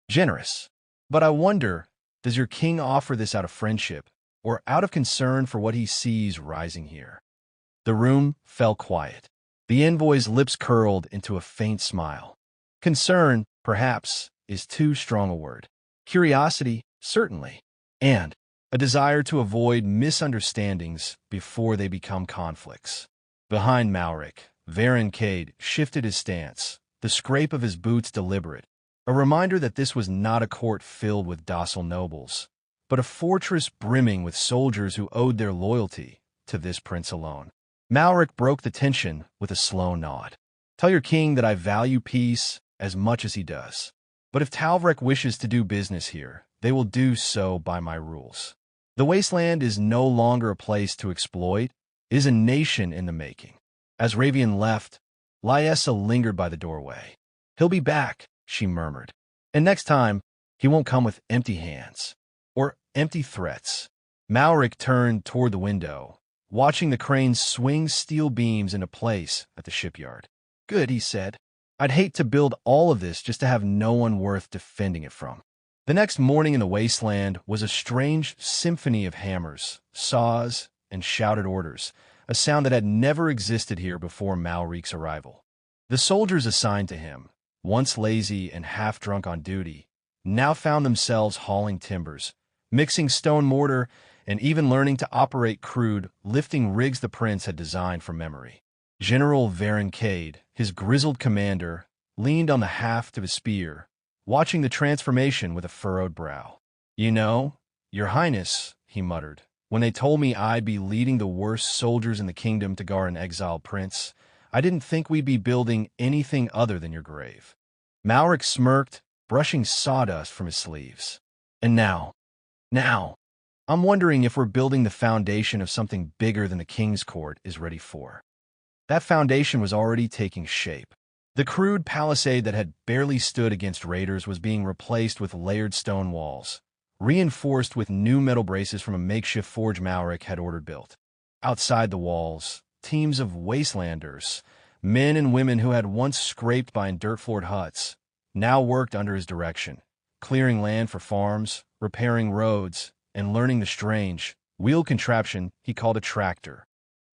generous. But I wonder, does your king offer this out of friendship or out of concern for what he sees rising here? The room fell quiet. The envoy's lips curled into a faint smile. Concern, perhaps, is too strong a word. Curiosity, certainly. And a desire to avoid misunderstandings before they become conflicts. Behind Malric, Varon Cade shifted his stance, the scrape of his boots deliberate, a reminder that this was not a court filled with docile nobles, but a fortress brimming with soldiers who owed their loyalty to this prince alone. Malric broke the tension with a slow nod. Tell your king that I value peace as much as he does. But if Talvrek wishes to do business here, they will do so by my rules. The wasteland is no longer a place to exploit, it is a nation in the making. As Ravian left, Lyessa lingered by the doorway. He'll be back, she murmured. And next time, he won't come with empty hands. Or empty threats. Malric turned toward the window, watching the cranes swing steel beams into place at the shipyard. Good, he said. I'd hate to build all of this just to have no one worth defending it from. The next morning in the wasteland was a strange symphony of hammers, saws, and shouted orders, a sound that had never existed here before Malric's arrival. The soldiers assigned to him, once lazy and half-drunk on duty, now found themselves hauling timbers, mixing stone mortar, and even learning to operate crude, lifting rigs the prince had designed from memory. General Varon Cade, his grizzled commander, leaned on the haft of his spear, watching the transformation with a furrowed brow. You know, Your Highness, he muttered, when they told me I'd be leading the worst soldiers in the kingdom to guard an exiled prince, I didn't think we'd be building anything other than your grave. Malric smirked, brushing sawdust from his sleeves. And now, I'm wondering if we're building the foundation of something bigger than the king's court is ready for. That foundation was already taking shape. The crude palisade that had barely stood against raiders was being replaced with layered stone walls, reinforced with new metal braces from a makeshift forge Malric had ordered built. Outside the walls, teams of wastelanders, men and women who had once scraped by in dirt-floored huts, now worked under his direction, clearing land for farms, repairing roads, and learning the strange, wheeled contraption he called a tractor.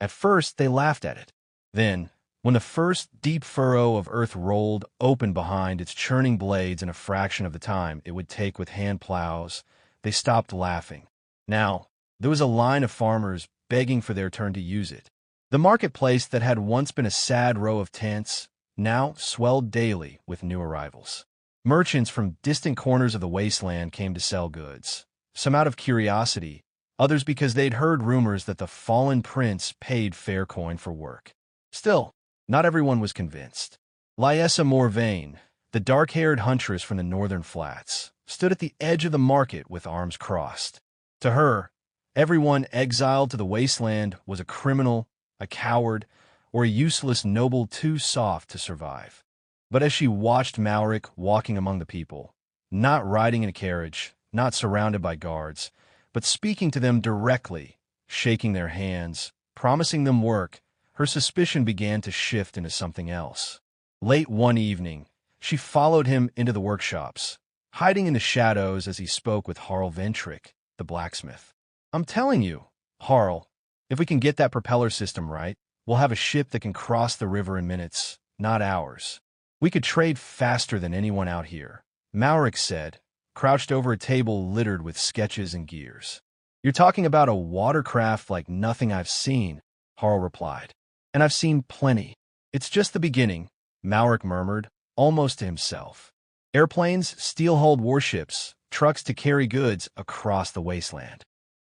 At first, they laughed at it. Then, when the first deep furrow of earth rolled open behind its churning blades in a fraction of the time it would take with hand plows, they stopped laughing. Now, there was a line of farmers begging for their turn to use it. The marketplace that had once been a sad row of tents now swelled daily with new arrivals. Merchants from distant corners of the wasteland came to sell goods, some out of curiosity, others because they'd heard rumors that the fallen prince paid fair coin for work. Still, not everyone was convinced. Lyessa Morvain, the dark-haired huntress from the northern flats, stood at the edge of the market with arms crossed. To her, everyone exiled to the wasteland was a criminal, a coward, or a useless noble too soft to survive. But as she watched Malric walking among the people, not riding in a carriage, not surrounded by guards, but speaking to them directly, shaking their hands, promising them work, her suspicion began to shift into something else. Late one evening, she followed him into the workshops, hiding in the shadows as he spoke with Harl Ventrick, the blacksmith. I'm telling you, Harl, if we can get that propeller system right, we'll have a ship that can cross the river in minutes, not hours. We could trade faster than anyone out here, Malric said, crouched over a table littered with sketches and gears. You're talking about a watercraft like nothing I've seen, Harl replied. And I've seen plenty. It's just the beginning, Malric murmured, almost to himself. Airplanes, steel-hulled warships, trucks to carry goods across the wasteland.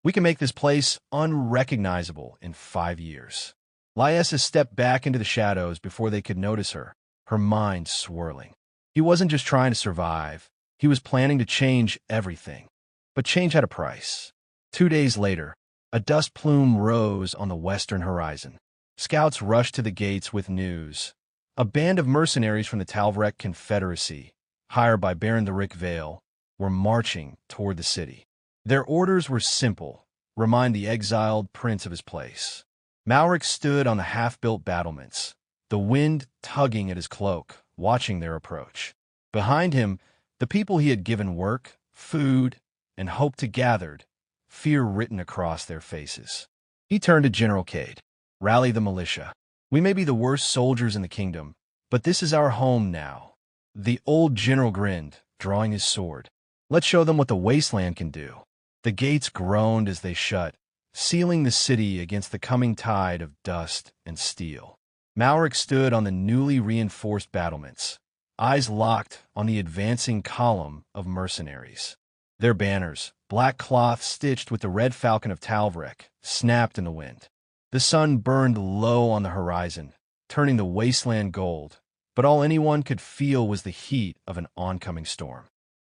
We can make this place unrecognizable in 5 years. Lyessa stepped back into the shadows before they could notice her, her mind swirling. He wasn't just trying to survive. He was planning to change everything. But change had a price. 2 days later, a dust plume rose on the western horizon. Scouts rushed to the gates with news. A band of mercenaries from the Talvrek Confederacy, hired by Baron the Rick Vale, were marching toward the city. Their orders were simple: remind the exiled prince of his place. Malric stood on the half-built battlements, the wind tugging at his cloak, watching their approach. Behind him, the people he had given work, food, and hope to gathered, fear written across their faces. He turned to General Cade. Rally the militia. We may be the worst soldiers in the kingdom, but this is our home now. The old general grinned, drawing his sword. Let's show them what the wasteland can do. The gates groaned as they shut, sealing the city against the coming tide of dust and steel. Malric stood on the newly reinforced battlements, eyes locked on the advancing column of mercenaries. Their banners, black cloth stitched with the red falcon of Talvrek, snapped in the wind. The sun burned low on the horizon, turning the wasteland gold, but all anyone could feel was the heat of an oncoming storm.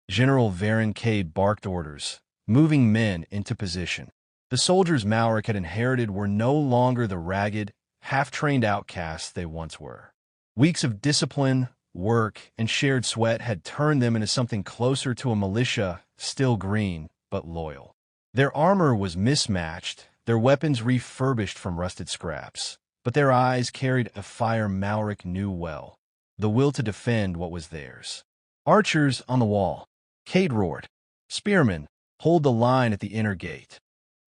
General Varen Cade barked orders, moving men into position. The soldiers Malric had inherited were no longer the ragged, half-trained outcasts they once were. Weeks of discipline, work, and shared sweat had turned them into something closer to a militia, still green, but loyal. Their armor was mismatched, their weapons refurbished from rusted scraps, but their eyes carried a fire Malric knew well, the will to defend what was theirs. Archers on the wall. Cade roared. Spearmen, hold the line at the inner gate.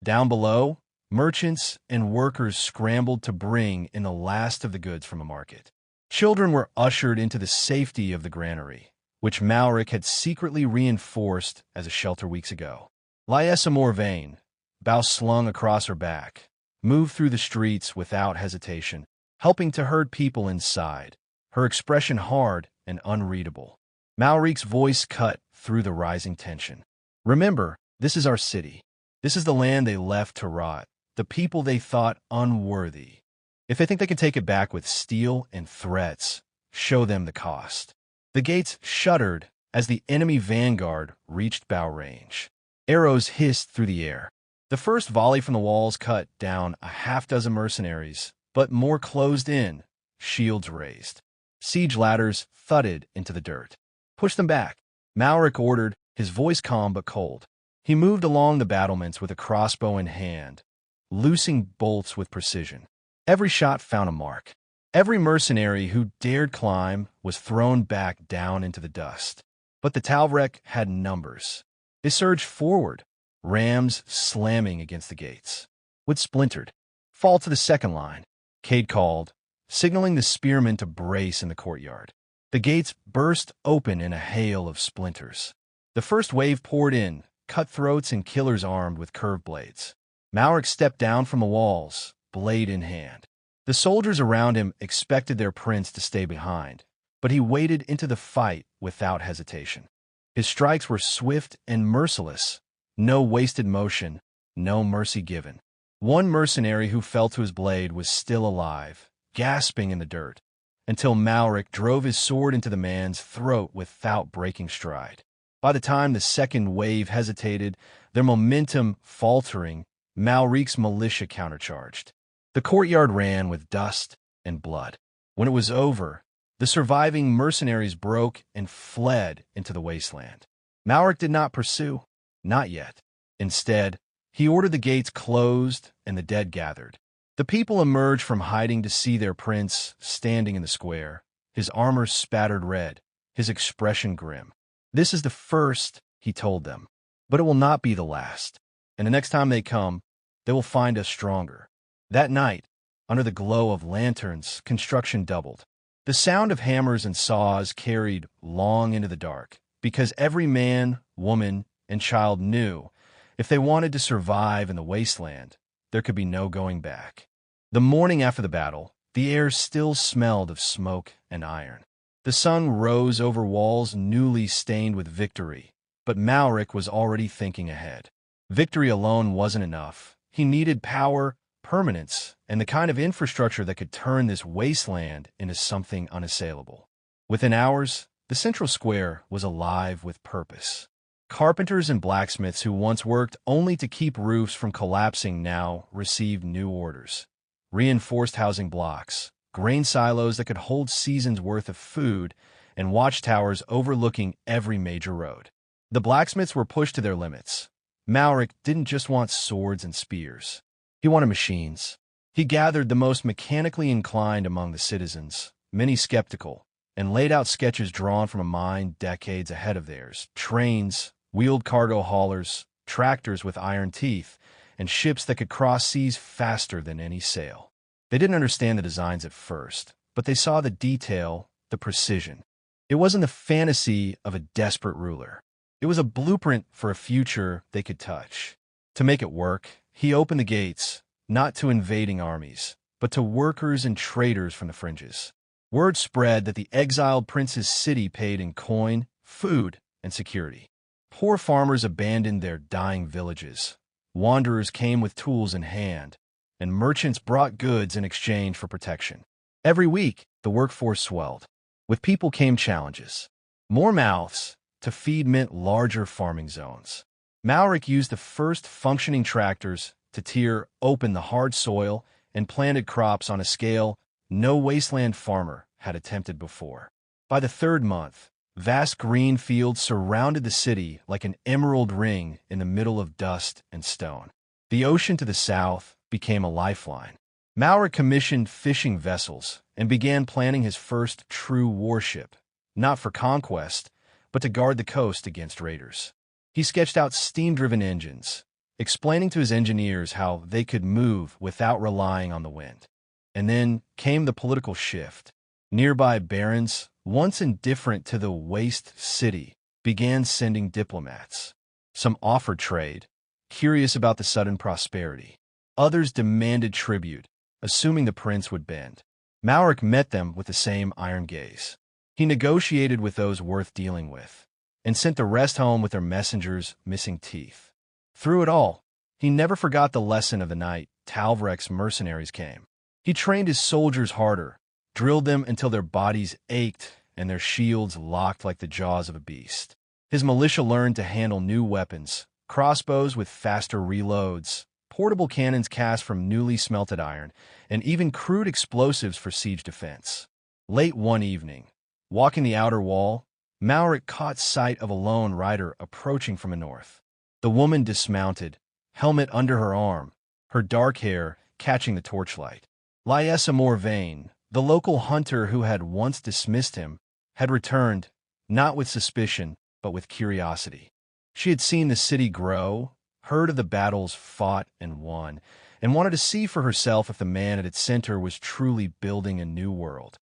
Down below, merchants and workers scrambled to bring in the last of the goods from the market. Children were ushered into the safety of the granary, which Malric had secretly reinforced as a shelter weeks ago. Lyessa Morvain, bow slung across her back, moved through the streets without hesitation, helping to herd people inside, her expression hard and unreadable. Malric's voice cut through the rising tension. Remember, this is our city. This is the land they left to rot, the people they thought unworthy. If they think they can take it back with steel and threats, show them the cost. The gates shuddered as the enemy vanguard reached bow range. Arrows hissed through the air. The first volley from the walls cut down a half-dozen mercenaries, but more closed in, shields raised. Siege ladders thudded into the dirt. Push them back, Malric ordered, his voice calm but cold. He moved along the battlements with a crossbow in hand, loosing bolts with precision. Every shot found a mark. Every mercenary who dared climb was thrown back down into the dust. But the Talvrek had numbers. They surged forward, rams slamming against the gates. Wood splintered. Fall to the second line, Cade called, signaling the spearmen to brace in the courtyard. The gates burst open in a hail of splinters. The first wave poured in, cutthroats and killers armed with curved blades. Malric stepped down from the walls, blade in hand. The soldiers around him expected their prince to stay behind, but he waded into the fight without hesitation. His strikes were swift and merciless, no wasted motion, no mercy given. One mercenary who fell to his blade was still alive, gasping in the dirt, until Malric drove his sword into the man's throat without breaking stride. By the time the second wave hesitated, their momentum faltering, Malric's militia countercharged. The courtyard ran with dust and blood. When it was over, the surviving mercenaries broke and fled into the wasteland. Malric did not pursue, not yet. Instead, he ordered the gates closed and the dead gathered. The people emerged from hiding to see their prince standing in the square, his armor spattered red, his expression grim. This is the first, he told them, but it will not be the last. And the next time they come, they will find us stronger. That night, under the glow of lanterns, construction doubled. The sound of hammers and saws carried long into the dark, because every man, woman, and child knew if they wanted to survive in the wasteland, there could be no going back. The morning after the battle, the air still smelled of smoke and iron. The sun rose over walls newly stained with victory, but Malric was already thinking ahead. Victory alone wasn't enough. He needed power, permanence, and the kind of infrastructure that could turn this wasteland into something unassailable. Within hours, the central square was alive with purpose. Carpenters and blacksmiths who once worked only to keep roofs from collapsing now received new orders. Reinforced housing blocks, grain silos that could hold seasons' worth of food, and watchtowers overlooking every major road. The blacksmiths were pushed to their limits. Malric didn't just want swords and spears. He wanted machines. He gathered the most mechanically inclined among the citizens, many skeptical, and laid out sketches drawn from a mind decades ahead of theirs: trains, wheeled cargo haulers, tractors with iron teeth, and ships that could cross seas faster than any sail. They didn't understand the designs at first, but they saw the detail, the precision. It wasn't the fantasy of a desperate ruler. It was a blueprint for a future they could touch. To make it work, he opened the gates, not to invading armies, but to workers and traders from the fringes. Word spread that the exiled prince's city paid in coin, food, and security. Poor farmers abandoned their dying villages. Wanderers came with tools in hand, and merchants brought goods in exchange for protection. Every week, the workforce swelled. With people came challenges. More mouths to feed meant larger farming zones. Malric used the first functioning tractors to tear open the hard soil and planted crops on a scale no wasteland farmer had attempted before. By the third month, vast green fields surrounded the city like an emerald ring in the middle of dust and stone. The ocean to the south became a lifeline. Malric commissioned fishing vessels and began planning his first true warship, not for conquest, but to guard the coast against raiders. He sketched out steam-driven engines, explaining to his engineers how they could move without relying on the wind. And then came the political shift. Nearby barons, once indifferent to the waste city, began sending diplomats. Some offered trade, curious about the sudden prosperity. Others demanded tribute, assuming the prince would bend. Malric met them with the same iron gaze. He negotiated with those worth dealing with, and sent the rest home with their messengers missing teeth. Through it all, he never forgot the lesson of the night Talvrek's mercenaries came. He trained his soldiers harder, drilled them until their bodies ached and their shields locked like the jaws of a beast. His militia learned to handle new weapons, crossbows with faster reloads, portable cannons cast from newly smelted iron, and even crude explosives for siege defense. Late one evening, walking the outer wall, Malric caught sight of a lone rider approaching from the north. The woman dismounted, helmet under her arm, her dark hair catching the torchlight. Lyessa Morvain, the local hunter who had once dismissed him, had returned, not with suspicion, but with curiosity. She had seen the city grow, heard of the battles fought and won, and wanted to see for herself if the man at its center was truly building a new world,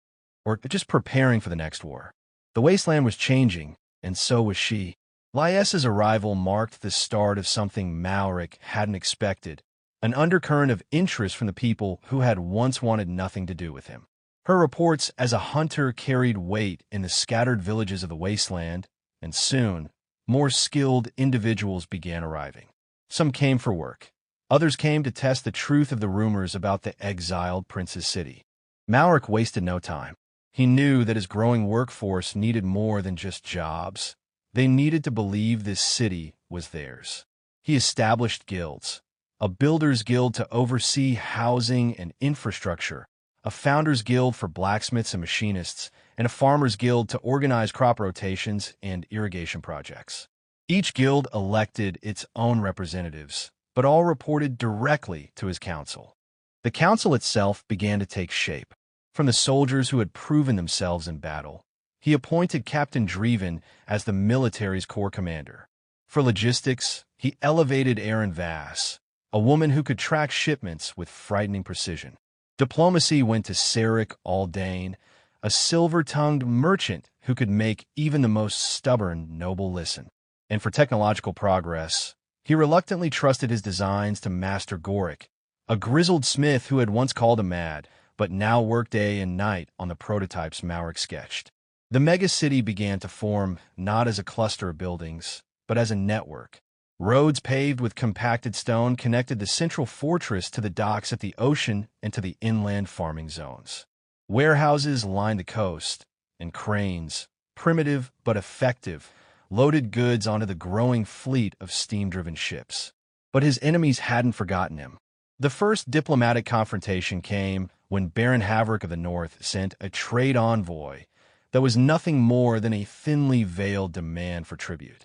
or just preparing for the next war. The wasteland was changing, and so was she. Lyessa's arrival marked the start of something Malric hadn't expected, an undercurrent of interest from the people who had once wanted nothing to do with him. Her reports as a hunter carried weight in the scattered villages of the wasteland, and soon, more skilled individuals began arriving. Some came for work. Others came to test the truth of the rumors about the exiled prince's city. Malric wasted no time. He knew that his growing workforce needed more than just jobs. They needed to believe this city was theirs. He established guilds, a builder's guild to oversee housing and infrastructure, a founder's guild for blacksmiths and machinists, and a farmer's guild to organize crop rotations and irrigation projects. Each guild elected its own representatives, but all reported directly to his council. The council itself began to take shape. From the soldiers who had proven themselves in battle, he appointed Captain Dreven as the military's corps commander. For logistics, he elevated Erin Vass, a woman who could track shipments with frightening precision. Diplomacy went to Sarek Aldane, a silver-tongued merchant who could make even the most stubborn noble listen. And for technological progress, he reluctantly trusted his designs to Master Goric, a grizzled smith who had once called him mad, but now worked day and night on the prototypes Malric sketched. The megacity began to form not as a cluster of buildings, but as a network. Roads paved with compacted stone connected the central fortress to the docks at the ocean and to the inland farming zones. Warehouses lined the coast, and cranes, primitive but effective, loaded goods onto the growing fleet of steam-driven ships. But his enemies hadn't forgotten him. The first diplomatic confrontation came when Baron Haverick of the North sent a trade envoy that was nothing more than a thinly veiled demand for tribute.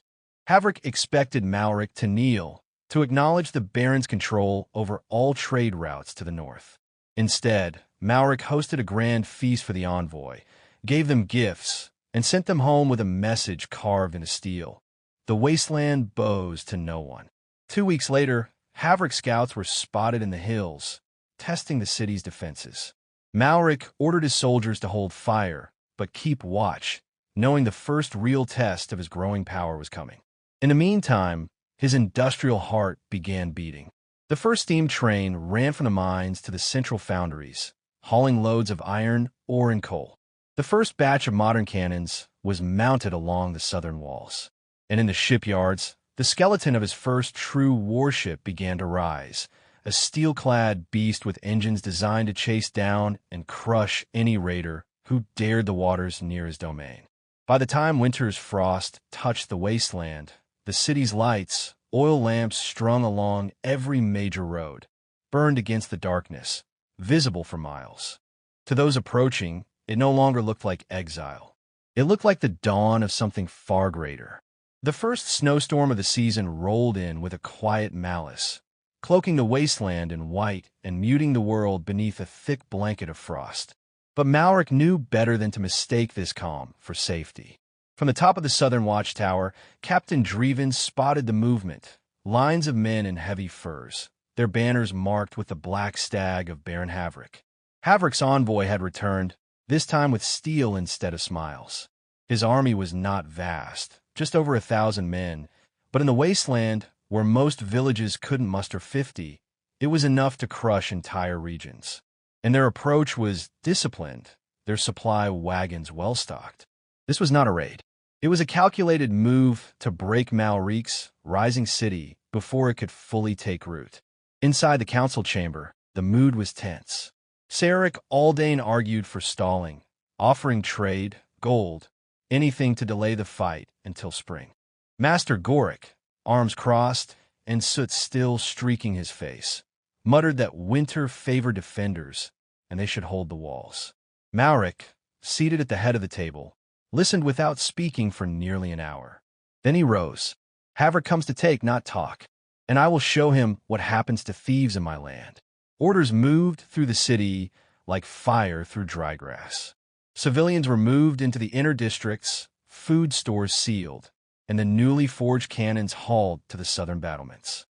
Havrik expected Malric to kneel, to acknowledge the Baron's control over all trade routes to the north. Instead, Malric hosted a grand feast for the envoy, gave them gifts, and sent them home with a message carved into steel. The wasteland bows to no one. 2 weeks later, Havrik scouts were spotted in the hills, testing the city's defenses. Malric ordered his soldiers to hold fire, but keep watch, knowing the first real test of his growing power was coming. In the meantime, his industrial heart began beating. The first steam train ran from the mines to the central foundries, hauling loads of iron, ore, and coal. The first batch of modern cannons was mounted along the southern walls. And in the shipyards, the skeleton of his first true warship began to rise, a steel-clad beast with engines designed to chase down and crush any raider who dared the waters near his domain. By the time winter's frost touched the wasteland, the city's lights, oil lamps strung along every major road, burned against the darkness, visible for miles. To those approaching, it no longer looked like exile. It looked like the dawn of something far greater. The first snowstorm of the season rolled in with a quiet malice, cloaking the wasteland in white and muting the world beneath a thick blanket of frost. But Malric knew better than to mistake this calm for safety. From the top of the southern watchtower, Captain Dreven spotted the movement, lines of men in heavy furs, their banners marked with the black stag of Baron Havrik. Havrik's envoy had returned, this time with steel instead of smiles. His army was not vast, just over 1,000 men, but in the wasteland, where most villages couldn't muster 50, it was enough to crush entire regions. And their approach was disciplined, their supply wagons well-stocked. This was not a raid. It was a calculated move to break Malric's rising city before it could fully take root. Inside the council chamber, the mood was tense. Sarek Aldane argued for stalling, offering trade, gold, anything to delay the fight until spring. Master Goric, arms crossed and soot still streaking his face, muttered that winter favored defenders and they should hold the walls. Malric, seated at the head of the table, listened without speaking for nearly an hour. Then he rose. Havrik comes to take, not talk, and I will show him what happens to thieves in my land. Orders moved through the city like fire through dry grass. Civilians were moved into the inner districts, food stores sealed, and the newly forged cannons hauled to the southern battlements.